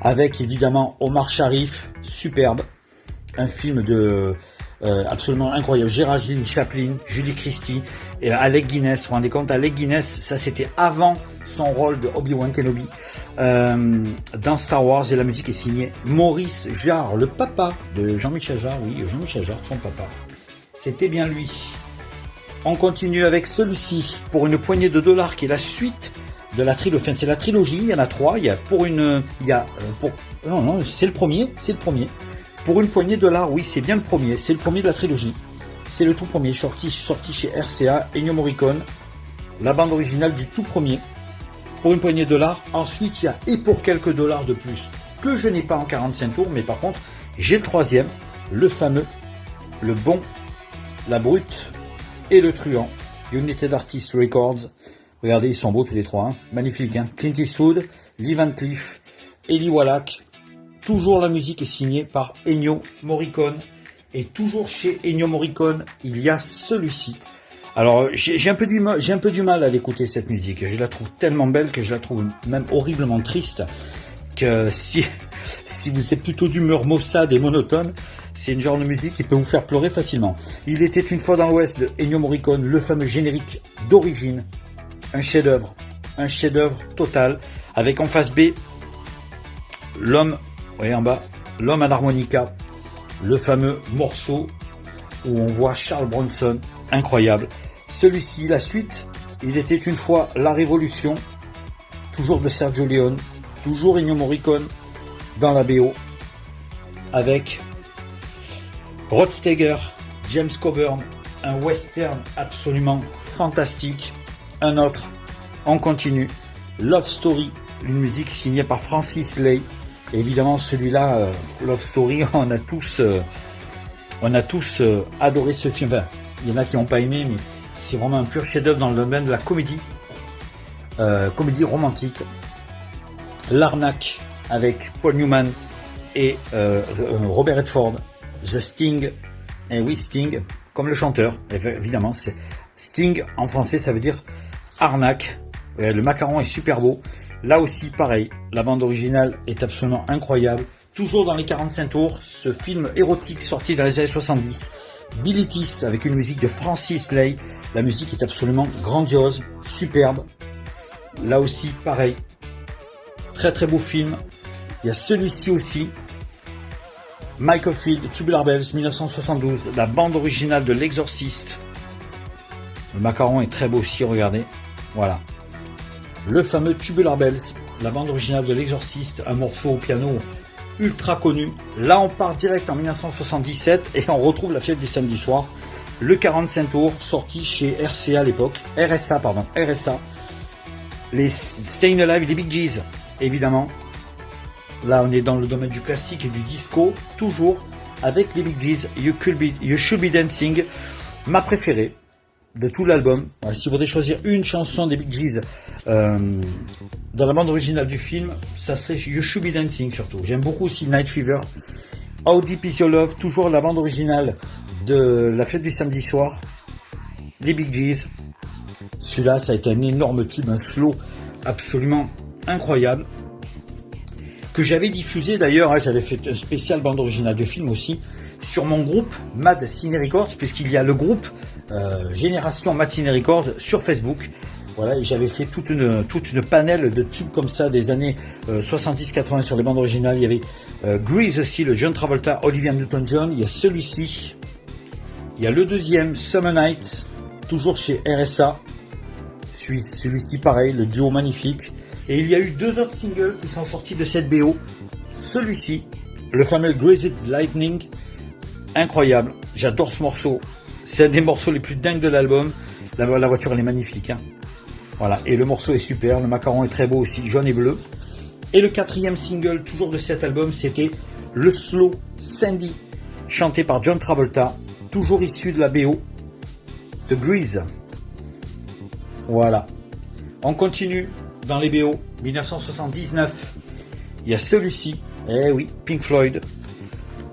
Avec évidemment Omar Sharif, superbe. Un film de absolument incroyable. Geraldine Chaplin, Julie Christie et Alec Guinness. Vous vous rendez compte, Alec Guinness, ça c'était avant son rôle de Obi-Wan Kenobi dans Star Wars, et la musique est signée Maurice Jarre, le papa de Jean-Michel Jarre. Oui, Jean-Michel Jarre, son papa. C'était bien lui. On continue avec celui-ci pour une poignée de dollars, qui est la suite de la trilogie. Enfin, c'est la trilogie, il y en a 3. Il y a non, c'est le premier. Pour une poignée de dollars, oui, c'est bien le premier. C'est le premier de la trilogie. C'est le tout premier, sorti chez RCA, Ennio Morricone. La bande originale du tout premier. Pour une poignée de dollars. Ensuite, il y a Et pour quelques dollars de plus, que je n'ai pas en 45 tours, mais par contre, j'ai le troisième, le fameux, le bon, la brute et le truand. United Artists Records. Regardez, ils sont beaux tous les trois, hein. Magnifique, hein. Clint Eastwood, Lee Van Cleef, Eli Wallach. Toujours la musique est signée par Ennio Morricone. Et toujours chez Ennio Morricone, il y a celui-ci. Alors, j'ai un peu du mal à l'écouter, cette musique. Je la trouve tellement belle que je la trouve même horriblement triste. Que si vous êtes plutôt d'humeur maussade et monotone, c'est une genre de musique qui peut vous faire pleurer facilement. Il était une fois dans l'Ouest de Ennio Morricone, le fameux générique d'origine. Un chef-d'œuvre total, avec en face B, l'homme, vous voyez en bas, l'homme à l'harmonica, le fameux morceau où on voit Charles Bronson, incroyable. Celui-ci, la suite, il était une fois la révolution, toujours de Sergio Leone, toujours Ennio Morricone dans la BO, avec Rod Steiger, James Coburn, un western absolument fantastique. Un autre, on continue, Love Story, une musique signée par Francis Lai. Et évidemment, celui-là, Love Story, on a tous adoré ce film. Enfin, il y en a qui n'ont pas aimé, mais c'est vraiment un pur chef-d'œuvre dans le domaine de la comédie romantique. L'Arnaque avec Paul Newman et Robert Redford. The Sting, et oui, Sting, comme le chanteur, évidemment, c'est Sting en français, ça veut dire arnaque. Le macaron est super beau. Là aussi, pareil, la bande originale est absolument incroyable. Toujours dans les 45 tours, ce film érotique sorti dans les années 70. Billy Tiss avec une musique de Francis Lai. La musique est absolument grandiose, superbe. Là aussi, pareil, très très beau film. Il y a celui-ci aussi, Michael Field, Tubular Bells, 1972, la bande originale de L'Exorciste. Le macaron est très beau aussi, regardez. Voilà. Le fameux Tubular Bells, la bande originale de L'Exorciste, un morceau au piano ultra connu. Là, on part direct en 1977 et on retrouve la fête du samedi soir. Le 45 tours, sorti chez RCA à l'époque. RSA. Les Stayin' Alive, les Bee Gees, évidemment. Là, on est dans le domaine du classique et du disco, toujours avec les Bee Gees, You Should Be Dancing, ma préférée de tout l'album. Si vous voulez choisir une chanson des Bee Gees dans la bande originale du film, ça serait You Should Be Dancing surtout. J'aime beaucoup aussi Night Fever, How Deep Is Your Love, toujours la bande originale de la fête du samedi soir, les Bee Gees. Celui-là, ça a été un énorme tube, un slow absolument incroyable, que j'avais diffusé d'ailleurs, j'avais fait un spécial bande originale de film aussi, sur mon groupe Mad Ciné Records, puisqu'il y a le groupe Génération Mad Ciné Records sur Facebook. Voilà, et j'avais fait toute une panel de tubes comme ça des années 70-80 sur les bandes originales. Il y avait Grease aussi, le John Travolta, Olivia Newton-John. Il y a celui-ci. Il y a le deuxième, Summer Night, toujours chez RSA. Celui-ci pareil, le duo magnifique. Et il y a eu deux autres singles qui sont sortis de cette BO. Celui-ci, le fameux Crazy Lightning, incroyable. J'adore ce morceau. C'est un des morceaux les plus dingues de l'album. La voiture, elle est magnifique. Hein. Voilà. Et le morceau est super. Le macaron est très beau aussi, jaune et bleu. Et le quatrième single, toujours de cet album, c'était le slow Sandy, chanté par John Travolta, toujours issu de la BO de Grease. Voilà. On continue. Dans les BO, 1979, il y a celui-ci, eh oui, Pink Floyd,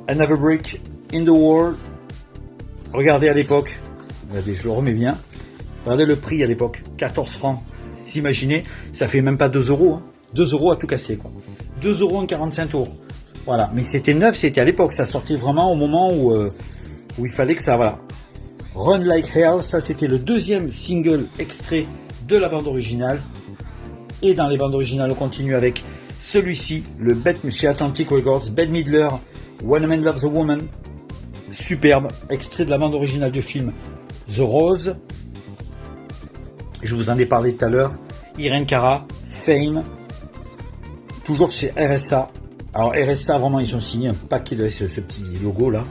Another Brick in the Wall. Regardez à l'époque, regardez, je le remets bien, regardez le prix à l'époque, 14 francs. Vous imaginez, ça fait même pas 2 euros, hein. 2 euros à tout casser, quoi. 2 euros en 45 tours. Voilà, mais c'était neuf, c'était à l'époque, ça sortait vraiment au moment où il fallait que ça, voilà. Run Like Hell, ça c'était le deuxième single extrait de la bande originale. Et dans les bandes originales, on continue avec celui-ci, le Bette chez Atlantic Records, Bette Midler, When a Man Loves a Woman, superbe, extrait de la bande originale du film The Rose. Je vous en ai parlé tout à l'heure. Irene Cara, Fame, toujours chez RSA. Alors RSA, vraiment, ils ont signé un paquet de ce petit logo là.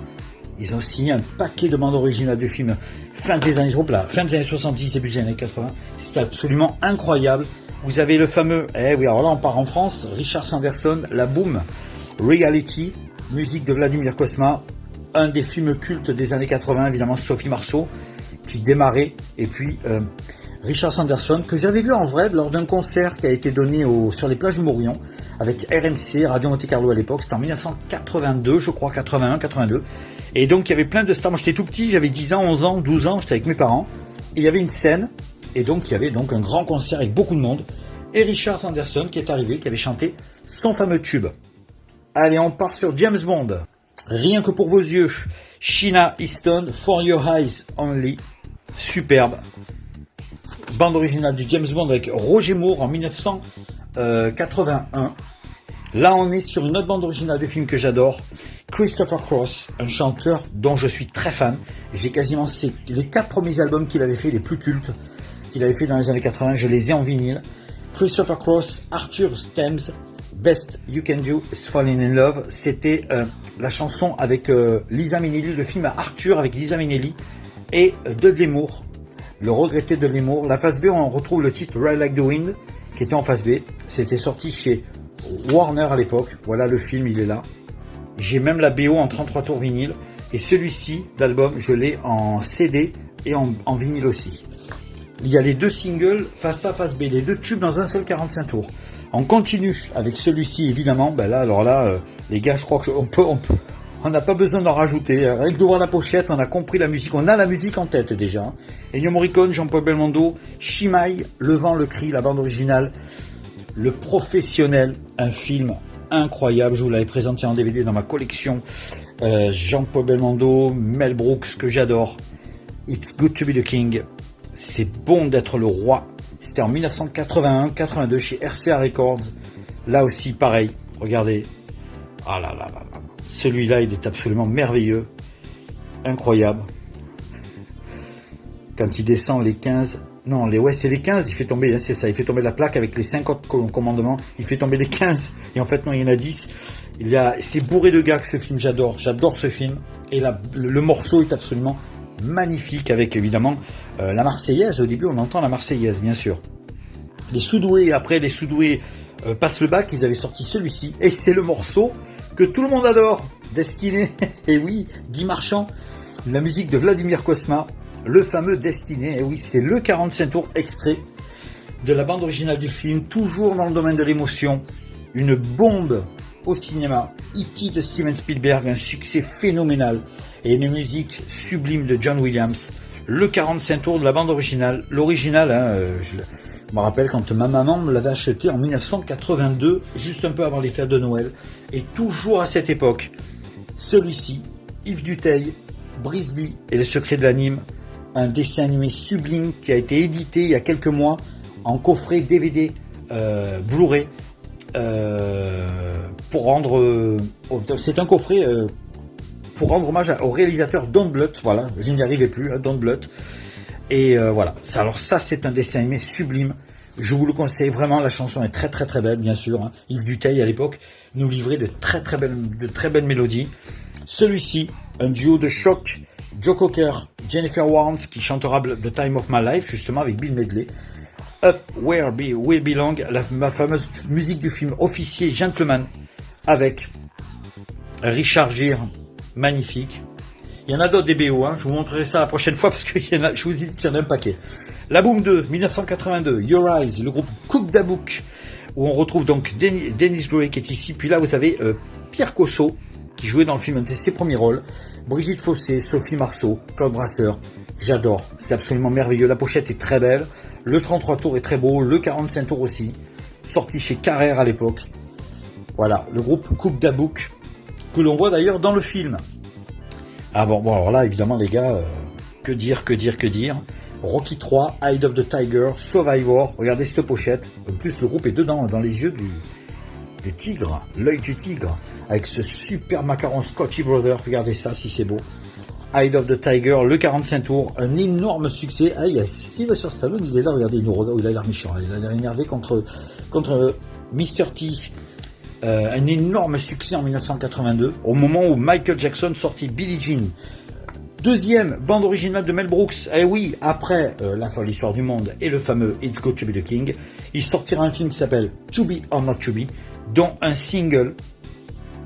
Ils ont signé un paquet de bandes originales de films fin des années 70, début des années 80. C'était absolument incroyable. Vous avez le fameux, oui, alors là on part en France, Richard Sanderson, La Boom, Reality, musique de Vladimir Cosma, un des films cultes des années 80, évidemment Sophie Marceau, qui démarrait, et puis Richard Sanderson, que j'avais vu en vrai lors d'un concert qui a été donné sur les plages du Morillon, avec RMC, Radio Monte Carlo à l'époque, c'était en 1982, je crois, 81, 82, et donc il y avait plein de stars, moi j'étais tout petit, j'avais 10 ans, 11 ans, 12 ans, j'étais avec mes parents, et il y avait une scène, et donc il y avait donc un grand concert avec beaucoup de monde, et Richard Sanderson qui est arrivé, qui avait chanté son fameux tube. Allez, on part sur James Bond. Rien que pour vos yeux, Sheena Easton, For Your Eyes Only, superbe. Bande originale du James Bond avec Roger Moore en 1981. Là, on est sur une autre bande originale de film que j'adore. Christopher Cross, un chanteur dont je suis très fan. J'ai quasiment les 4 premiers albums qu'il avait fait, les plus cultes, qu'il avait fait dans les années 80, je les ai en vinyle. Christopher Cross, Arthur Stems, Best You Can Do Is Falling in Love. C'était la chanson avec Liza Minnelli, le film à Arthur avec Liza Minnelli et Dudley Moore, le regretté Dudley Moore. La face B, on retrouve le titre Ride Like the Wind, qui était en face B. C'était sorti chez Warner à l'époque. Voilà, le film, il est là. J'ai même la BO en 33 tours vinyle. Et celui-ci, l'album, je l'ai en CD et en vinyle aussi. Il y a les 2 singles face A, face B, les 2 tubes dans un seul 45 tours. On continue avec celui-ci, évidemment. Ben là, alors là, les gars, je crois on n'a pas besoin d'en rajouter. Rien que de voir la pochette, on a compris la musique. On a la musique en tête déjà. Ennio Morricone, Jean-Paul Belmondo, Shimai, Le Vent, le Cri, la bande originale. Le Professionnel, un film incroyable. Je vous l'avais présenté en DVD dans ma collection. Jean-Paul Belmondo, Mel Brooks, que j'adore. It's Good to Be the King. C'est bon d'être le roi. C'était en 1981-82 chez RCA Records. Là aussi, pareil. Regardez. Ah là là là là. Celui-là, il est absolument merveilleux. Incroyable. Quand il descend les 15... Non, c'est les 15, il fait tomber, hein, c'est ça. Il fait tomber la plaque avec les 50 commandements. Il fait tomber les 15. Et en fait, non, il y en a 10. C'est bourré de gags, ce film. J'adore ce film. Et là, le morceau est absolument magnifique avec, évidemment, la Marseillaise. Au début, on entend la Marseillaise, bien sûr. Les Sudoués, après, les Sudoués passent le bac. Ils avaient sorti celui-ci. Et c'est le morceau que tout le monde adore. Destiné. Et oui, Guy Marchand. La musique de Vladimir Cosma. Le fameux Destiné, et oui, c'est le 45 tours extrait de la bande originale du film, toujours dans le domaine de l'émotion, une bombe au cinéma, E.T. de Steven Spielberg, un succès phénoménal, et une musique sublime de John Williams, le 45 tours de la bande originale, l'original, je me rappelle quand ma maman me l'avait acheté en 1982, juste un peu avant les fêtes de Noël, et toujours à cette époque, celui-ci, Yves Duteil, Brisby et le secret de l'anime, un dessin animé sublime qui a été édité il y a quelques mois en coffret DVD Blu-ray pour rendre c'est un coffret pour rendre hommage au réalisateur Don Bluth. Voilà, je n'y arrivais plus, Don Bluth. Et voilà, alors ça c'est un dessin animé sublime. Je vous le conseille vraiment, la chanson est très très très belle, bien sûr. Hein. Yves Duteil à l'époque nous livrait de très belles mélodies. Celui-ci, un duo de choc, Joe Cocker, Jennifer Warnes qui chantera The Time of My Life justement avec Bill Medley. Up Where We Belong, ma fameuse musique du film Officier Gentleman avec Richard Gere, magnifique. Il y en a d'autres des BO, hein. Je vous montrerai ça la prochaine fois parce que je vous ai dit qu'il y en a un paquet. La Boom 2, 1982, Your Eyes, le groupe Cook Da Book, où on retrouve donc Dennis Gray qui est ici. Puis là, vous avez Pierre Cosso qui jouait dans le film, un de ses premiers rôles. Brigitte Fossé, Sophie Marceau, Claude Brasseur. J'adore, c'est absolument merveilleux. La pochette est très belle. Le 33 tours est très beau, le 45 tours aussi. Sorti chez Carrère à l'époque. Voilà, le groupe Cook Da Book, que l'on voit d'ailleurs dans le film. Ah bon, alors là, évidemment, les gars, que dire. Rocky 3, Eye of the Tiger, Survivor, regardez cette pochette. En plus, le groupe est dedans, dans les yeux du tigre, l'œil du tigre, avec ce super macaron Scotchy Brothers. Regardez ça, si c'est beau. Eye of the Tiger, le 45 tours, un énorme succès. Ah, il y a Sylvester Stallone, il est là, regardez, il nous regarde, il a l'air méchant, il a l'air énervé contre Mr. T. Un énorme succès en 1982, au moment où Michael Jackson sortit Billie Jean. Deuxième bande originale de Mel Brooks. Eh oui, après La folle histoire du monde et le fameux It's Good to Be the King, il sortira un film qui s'appelle To Be or Not to Be, dont un single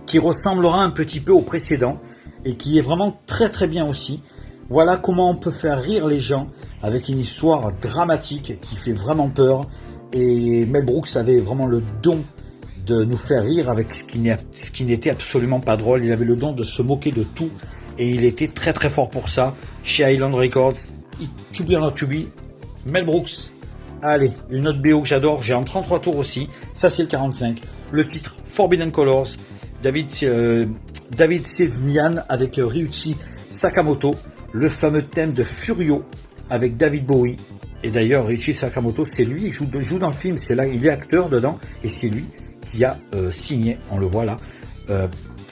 qui ressemblera un petit peu au précédent et qui est vraiment très très bien aussi. Voilà comment on peut faire rire les gens avec une histoire dramatique qui fait vraiment peur. Et Mel Brooks avait vraiment le don de nous faire rire avec ce qui n'était absolument pas drôle. Il avait le don de se moquer de tout. Et il était très très fort pour ça. Chez Island Records, To Be or Not To Be, Mel Brooks. Allez, une autre BO que j'adore, j'ai en 33 tours aussi. Ça c'est le 45. Le titre Forbidden Colors, David Sevnian avec Ryuichi Sakamoto. Le fameux thème de Furio avec David Bowie. Et d'ailleurs, Ryuichi Sakamoto, c'est lui, il joue dans le film. C'est là, il est acteur dedans. Et c'est lui qui a signé, on le voit là,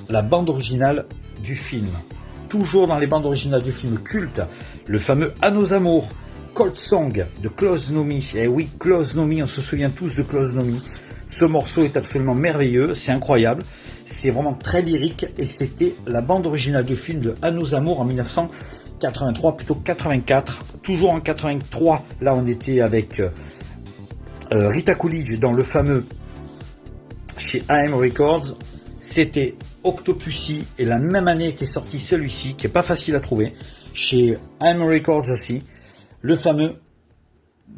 la bande originale du film. Toujours dans les bandes originales du film culte, le fameux À nos amours, Cold Song de Close Nomi. Eh oui, Close Nomi, on se souvient tous de Close Nomi. Ce morceau est absolument merveilleux, c'est incroyable, c'est vraiment très lyrique et c'était la bande originale du film de À nos amours en 1983, plutôt 84. Toujours en 83, là on était avec Rita Coolidge dans le fameux chez AM Records. C'était Octopussy et la même année était sorti celui-ci qui est pas facile à trouver chez AM Records aussi, le fameux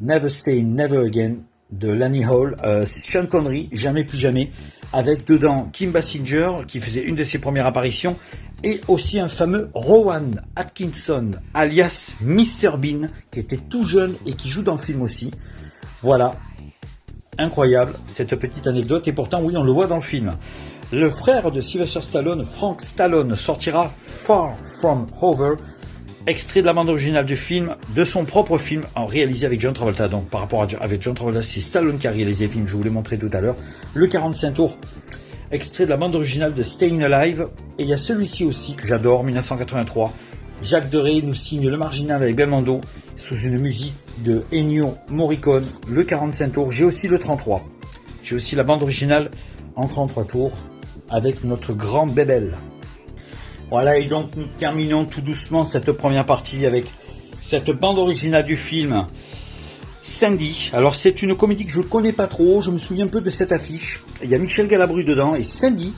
Never Say Never Again de Lani Hall, Sean Connery, Jamais plus jamais, avec dedans Kim Basinger qui faisait une de ses premières apparitions et aussi un fameux Rowan Atkinson alias Mr Bean qui était tout jeune et qui joue dans le film aussi. Voilà, incroyable cette petite anecdote et pourtant oui on le voit dans le film. Le frère de Sylvester Stallone, Frank Stallone, sortira Far From Over, extrait de la bande originale du film, de son propre film, réalisé avec John Travolta. Donc par rapport avec John Travolta, c'est Stallone qui a réalisé le film, je vous l'ai montré tout à l'heure. Le 45 tours, extrait de la bande originale de Staying Alive. Et il y a celui-ci aussi que j'adore, 1983. Jacques Deray nous signe Le Marginal avec Belmondo, sous une musique de Ennio Morricone, le 45 tours. J'ai aussi le 33. J'ai aussi la bande originale en 33 tours, avec notre grand Bébel. Voilà, et donc nous terminons tout doucement cette première partie avec cette bande originale du film Sandy. Alors c'est une comédie que je ne connais pas trop, je me souviens un peu de cette affiche. Il y a Michel Galabru dedans et Sandy,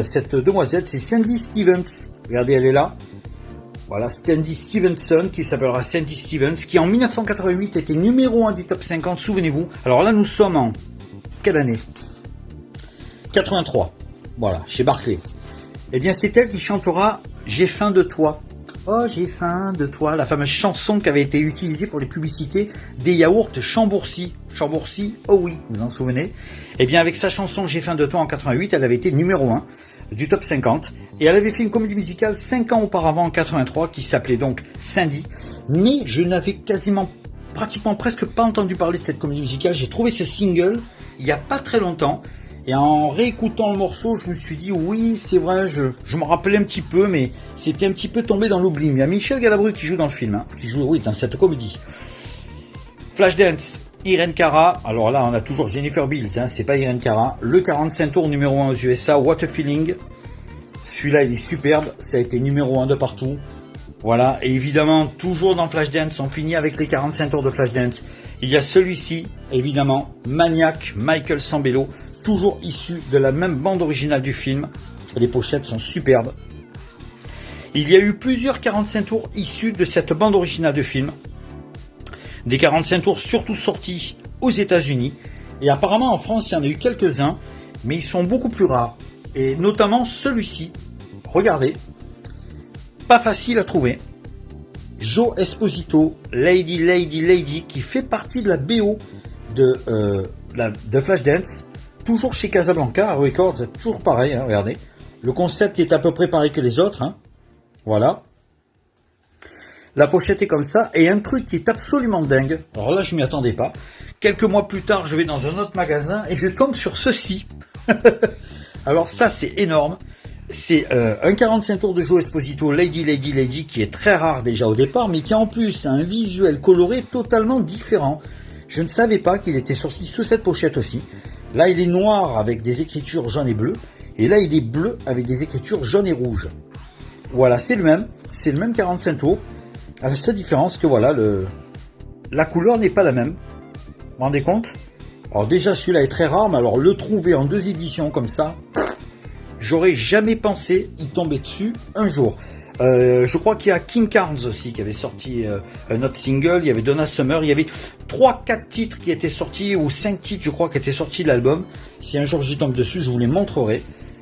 cette demoiselle, c'est Sandy Stevens. Regardez, elle est là. Voilà, Sandy Stevenson, qui s'appellera Sandy Stevens, qui en 1988 était numéro 1 du top 50, souvenez-vous. Alors là, nous sommes en quelle année ? 83, voilà, chez Barclay. Eh bien, c'est elle qui chantera J'ai faim de toi. Oh, j'ai faim de toi, la fameuse chanson qui avait été utilisée pour les publicités des yaourts Chambourcy. Chambourcy, oh oui, vous vous en souvenez ? Eh bien, avec sa chanson J'ai faim de toi en 88, elle avait été numéro 1 du top 50. Et elle avait fait une comédie musicale 5 ans auparavant, en 83, qui s'appelait donc Sandy. Mais je n'avais pratiquement presque pas entendu parler de cette comédie musicale. J'ai trouvé ce single il n'y a pas très longtemps. Et en réécoutant le morceau, je me suis dit, oui, c'est vrai, je me rappelais un petit peu, mais c'était un petit peu tombé dans l'oubli. Il y a Michel Galabru qui joue dans le film, qui joue, oui, dans cette comédie. Flashdance, Irene Cara. Alors là, on a toujours Jennifer Beals, c'est pas Irene Cara. Le 45 tours numéro 1 aux USA, What a Feeling. Celui-là, il est superbe, ça a été numéro 1 de partout. Voilà, et évidemment, toujours dans Flashdance, on finit avec les 45 tours de Flashdance. Il y a celui-ci, évidemment, Maniac, Michael Sambello, toujours issu de la même bande originale du film. Les pochettes sont superbes. Il y a eu plusieurs 45 tours issus de cette bande originale de film. Des 45 tours surtout sortis aux États-Unis. Et apparemment en France, il y en a eu quelques-uns, mais ils sont beaucoup plus rares. Et notamment celui-ci. Regardez. Pas facile à trouver. Joe Esposito, Lady, qui fait partie de la BO de Flashdance. Toujours chez Casablanca, Records, toujours pareil, regardez. Le concept est à peu près pareil que les autres. Voilà. La pochette est comme ça. Et un truc qui est absolument dingue. Alors là, je m'y attendais pas. Quelques mois plus tard, je vais dans un autre magasin et je tombe sur ceci. Alors ça, c'est énorme. C'est un 45 tours de Joe Esposito, Lady, qui est très rare déjà au départ, mais qui en plus a un visuel coloré totalement différent. Je ne savais pas qu'il était sorti sous cette pochette aussi. Là, il est noir avec des écritures jaunes et bleues. Et là, il est bleu avec des écritures jaunes et rouges. Voilà, c'est le même 45 tours. À la seule différence que voilà, la couleur n'est pas la même. Vous vous rendez compte ? Alors déjà, celui-là est très rare, mais alors le trouver en 2 éditions comme ça, j'aurais jamais pensé y tomber dessus un jour. Je crois qu'il y a King Carnes aussi qui avait sorti un autre single, il y avait Donna Summer, il y avait 3-4 titres qui étaient sortis, ou 5 titres je crois qui étaient sortis de l'album. Si un jour j'y tombe dessus, je vous les montrerai.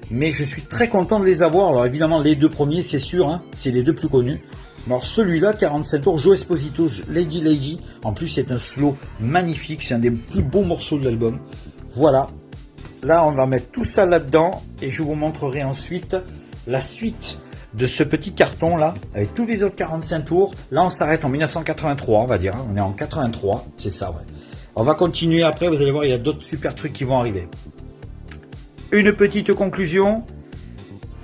Mais je suis très content de les avoir. Alors évidemment les 2 premiers c'est sûr, c'est les 2 plus connus. Alors celui-là, 45 tours, Joe Esposito, Lady, en plus c'est un slow magnifique, c'est un des plus beaux morceaux de l'album. Voilà, là on va mettre tout ça là-dedans et je vous montrerai ensuite la suite de ce petit carton là, avec tous les autres 45 tours. Là on s'arrête en 1983 on va dire, on est en 83, c'est ça ouais. On va continuer après, vous allez voir il y a d'autres super trucs qui vont arriver. Une petite conclusion.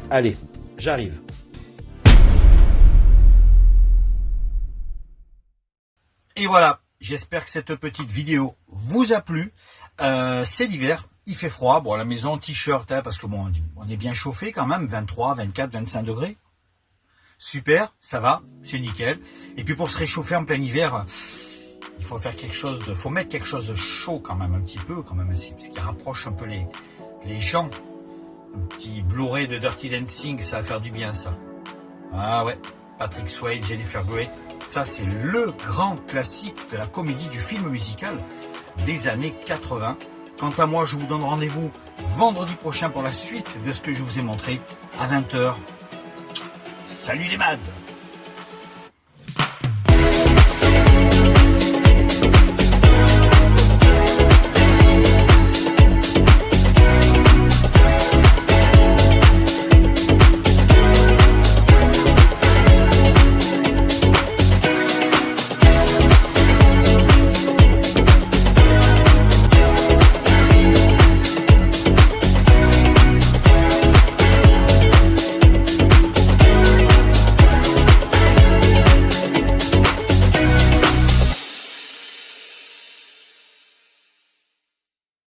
Allez, j'arrive. Et voilà, j'espère que cette petite vidéo vous a plu. C'est l'hiver, il fait froid. Bon, à la maison, t-shirt, hein, parce que bon, on est bien chauffé quand même, 23, 24, 25 degrés. Super, ça va, c'est nickel. Et puis pour se réchauffer en plein hiver, il faut faire quelque chose faut mettre quelque chose de chaud quand même, un petit peu, quand même, parce qu'il rapproche un peu les gens. Un petit Blu-ray de Dirty Dancing, ça va faire du bien, ça. Ah ouais, Patrick Swayze, Jennifer Grey, ça c'est le grand classique de la comédie du film musical des années 80. Quant à moi, je vous donne rendez-vous vendredi prochain pour la suite de ce que je vous ai montré à 20 h. Salut les mads!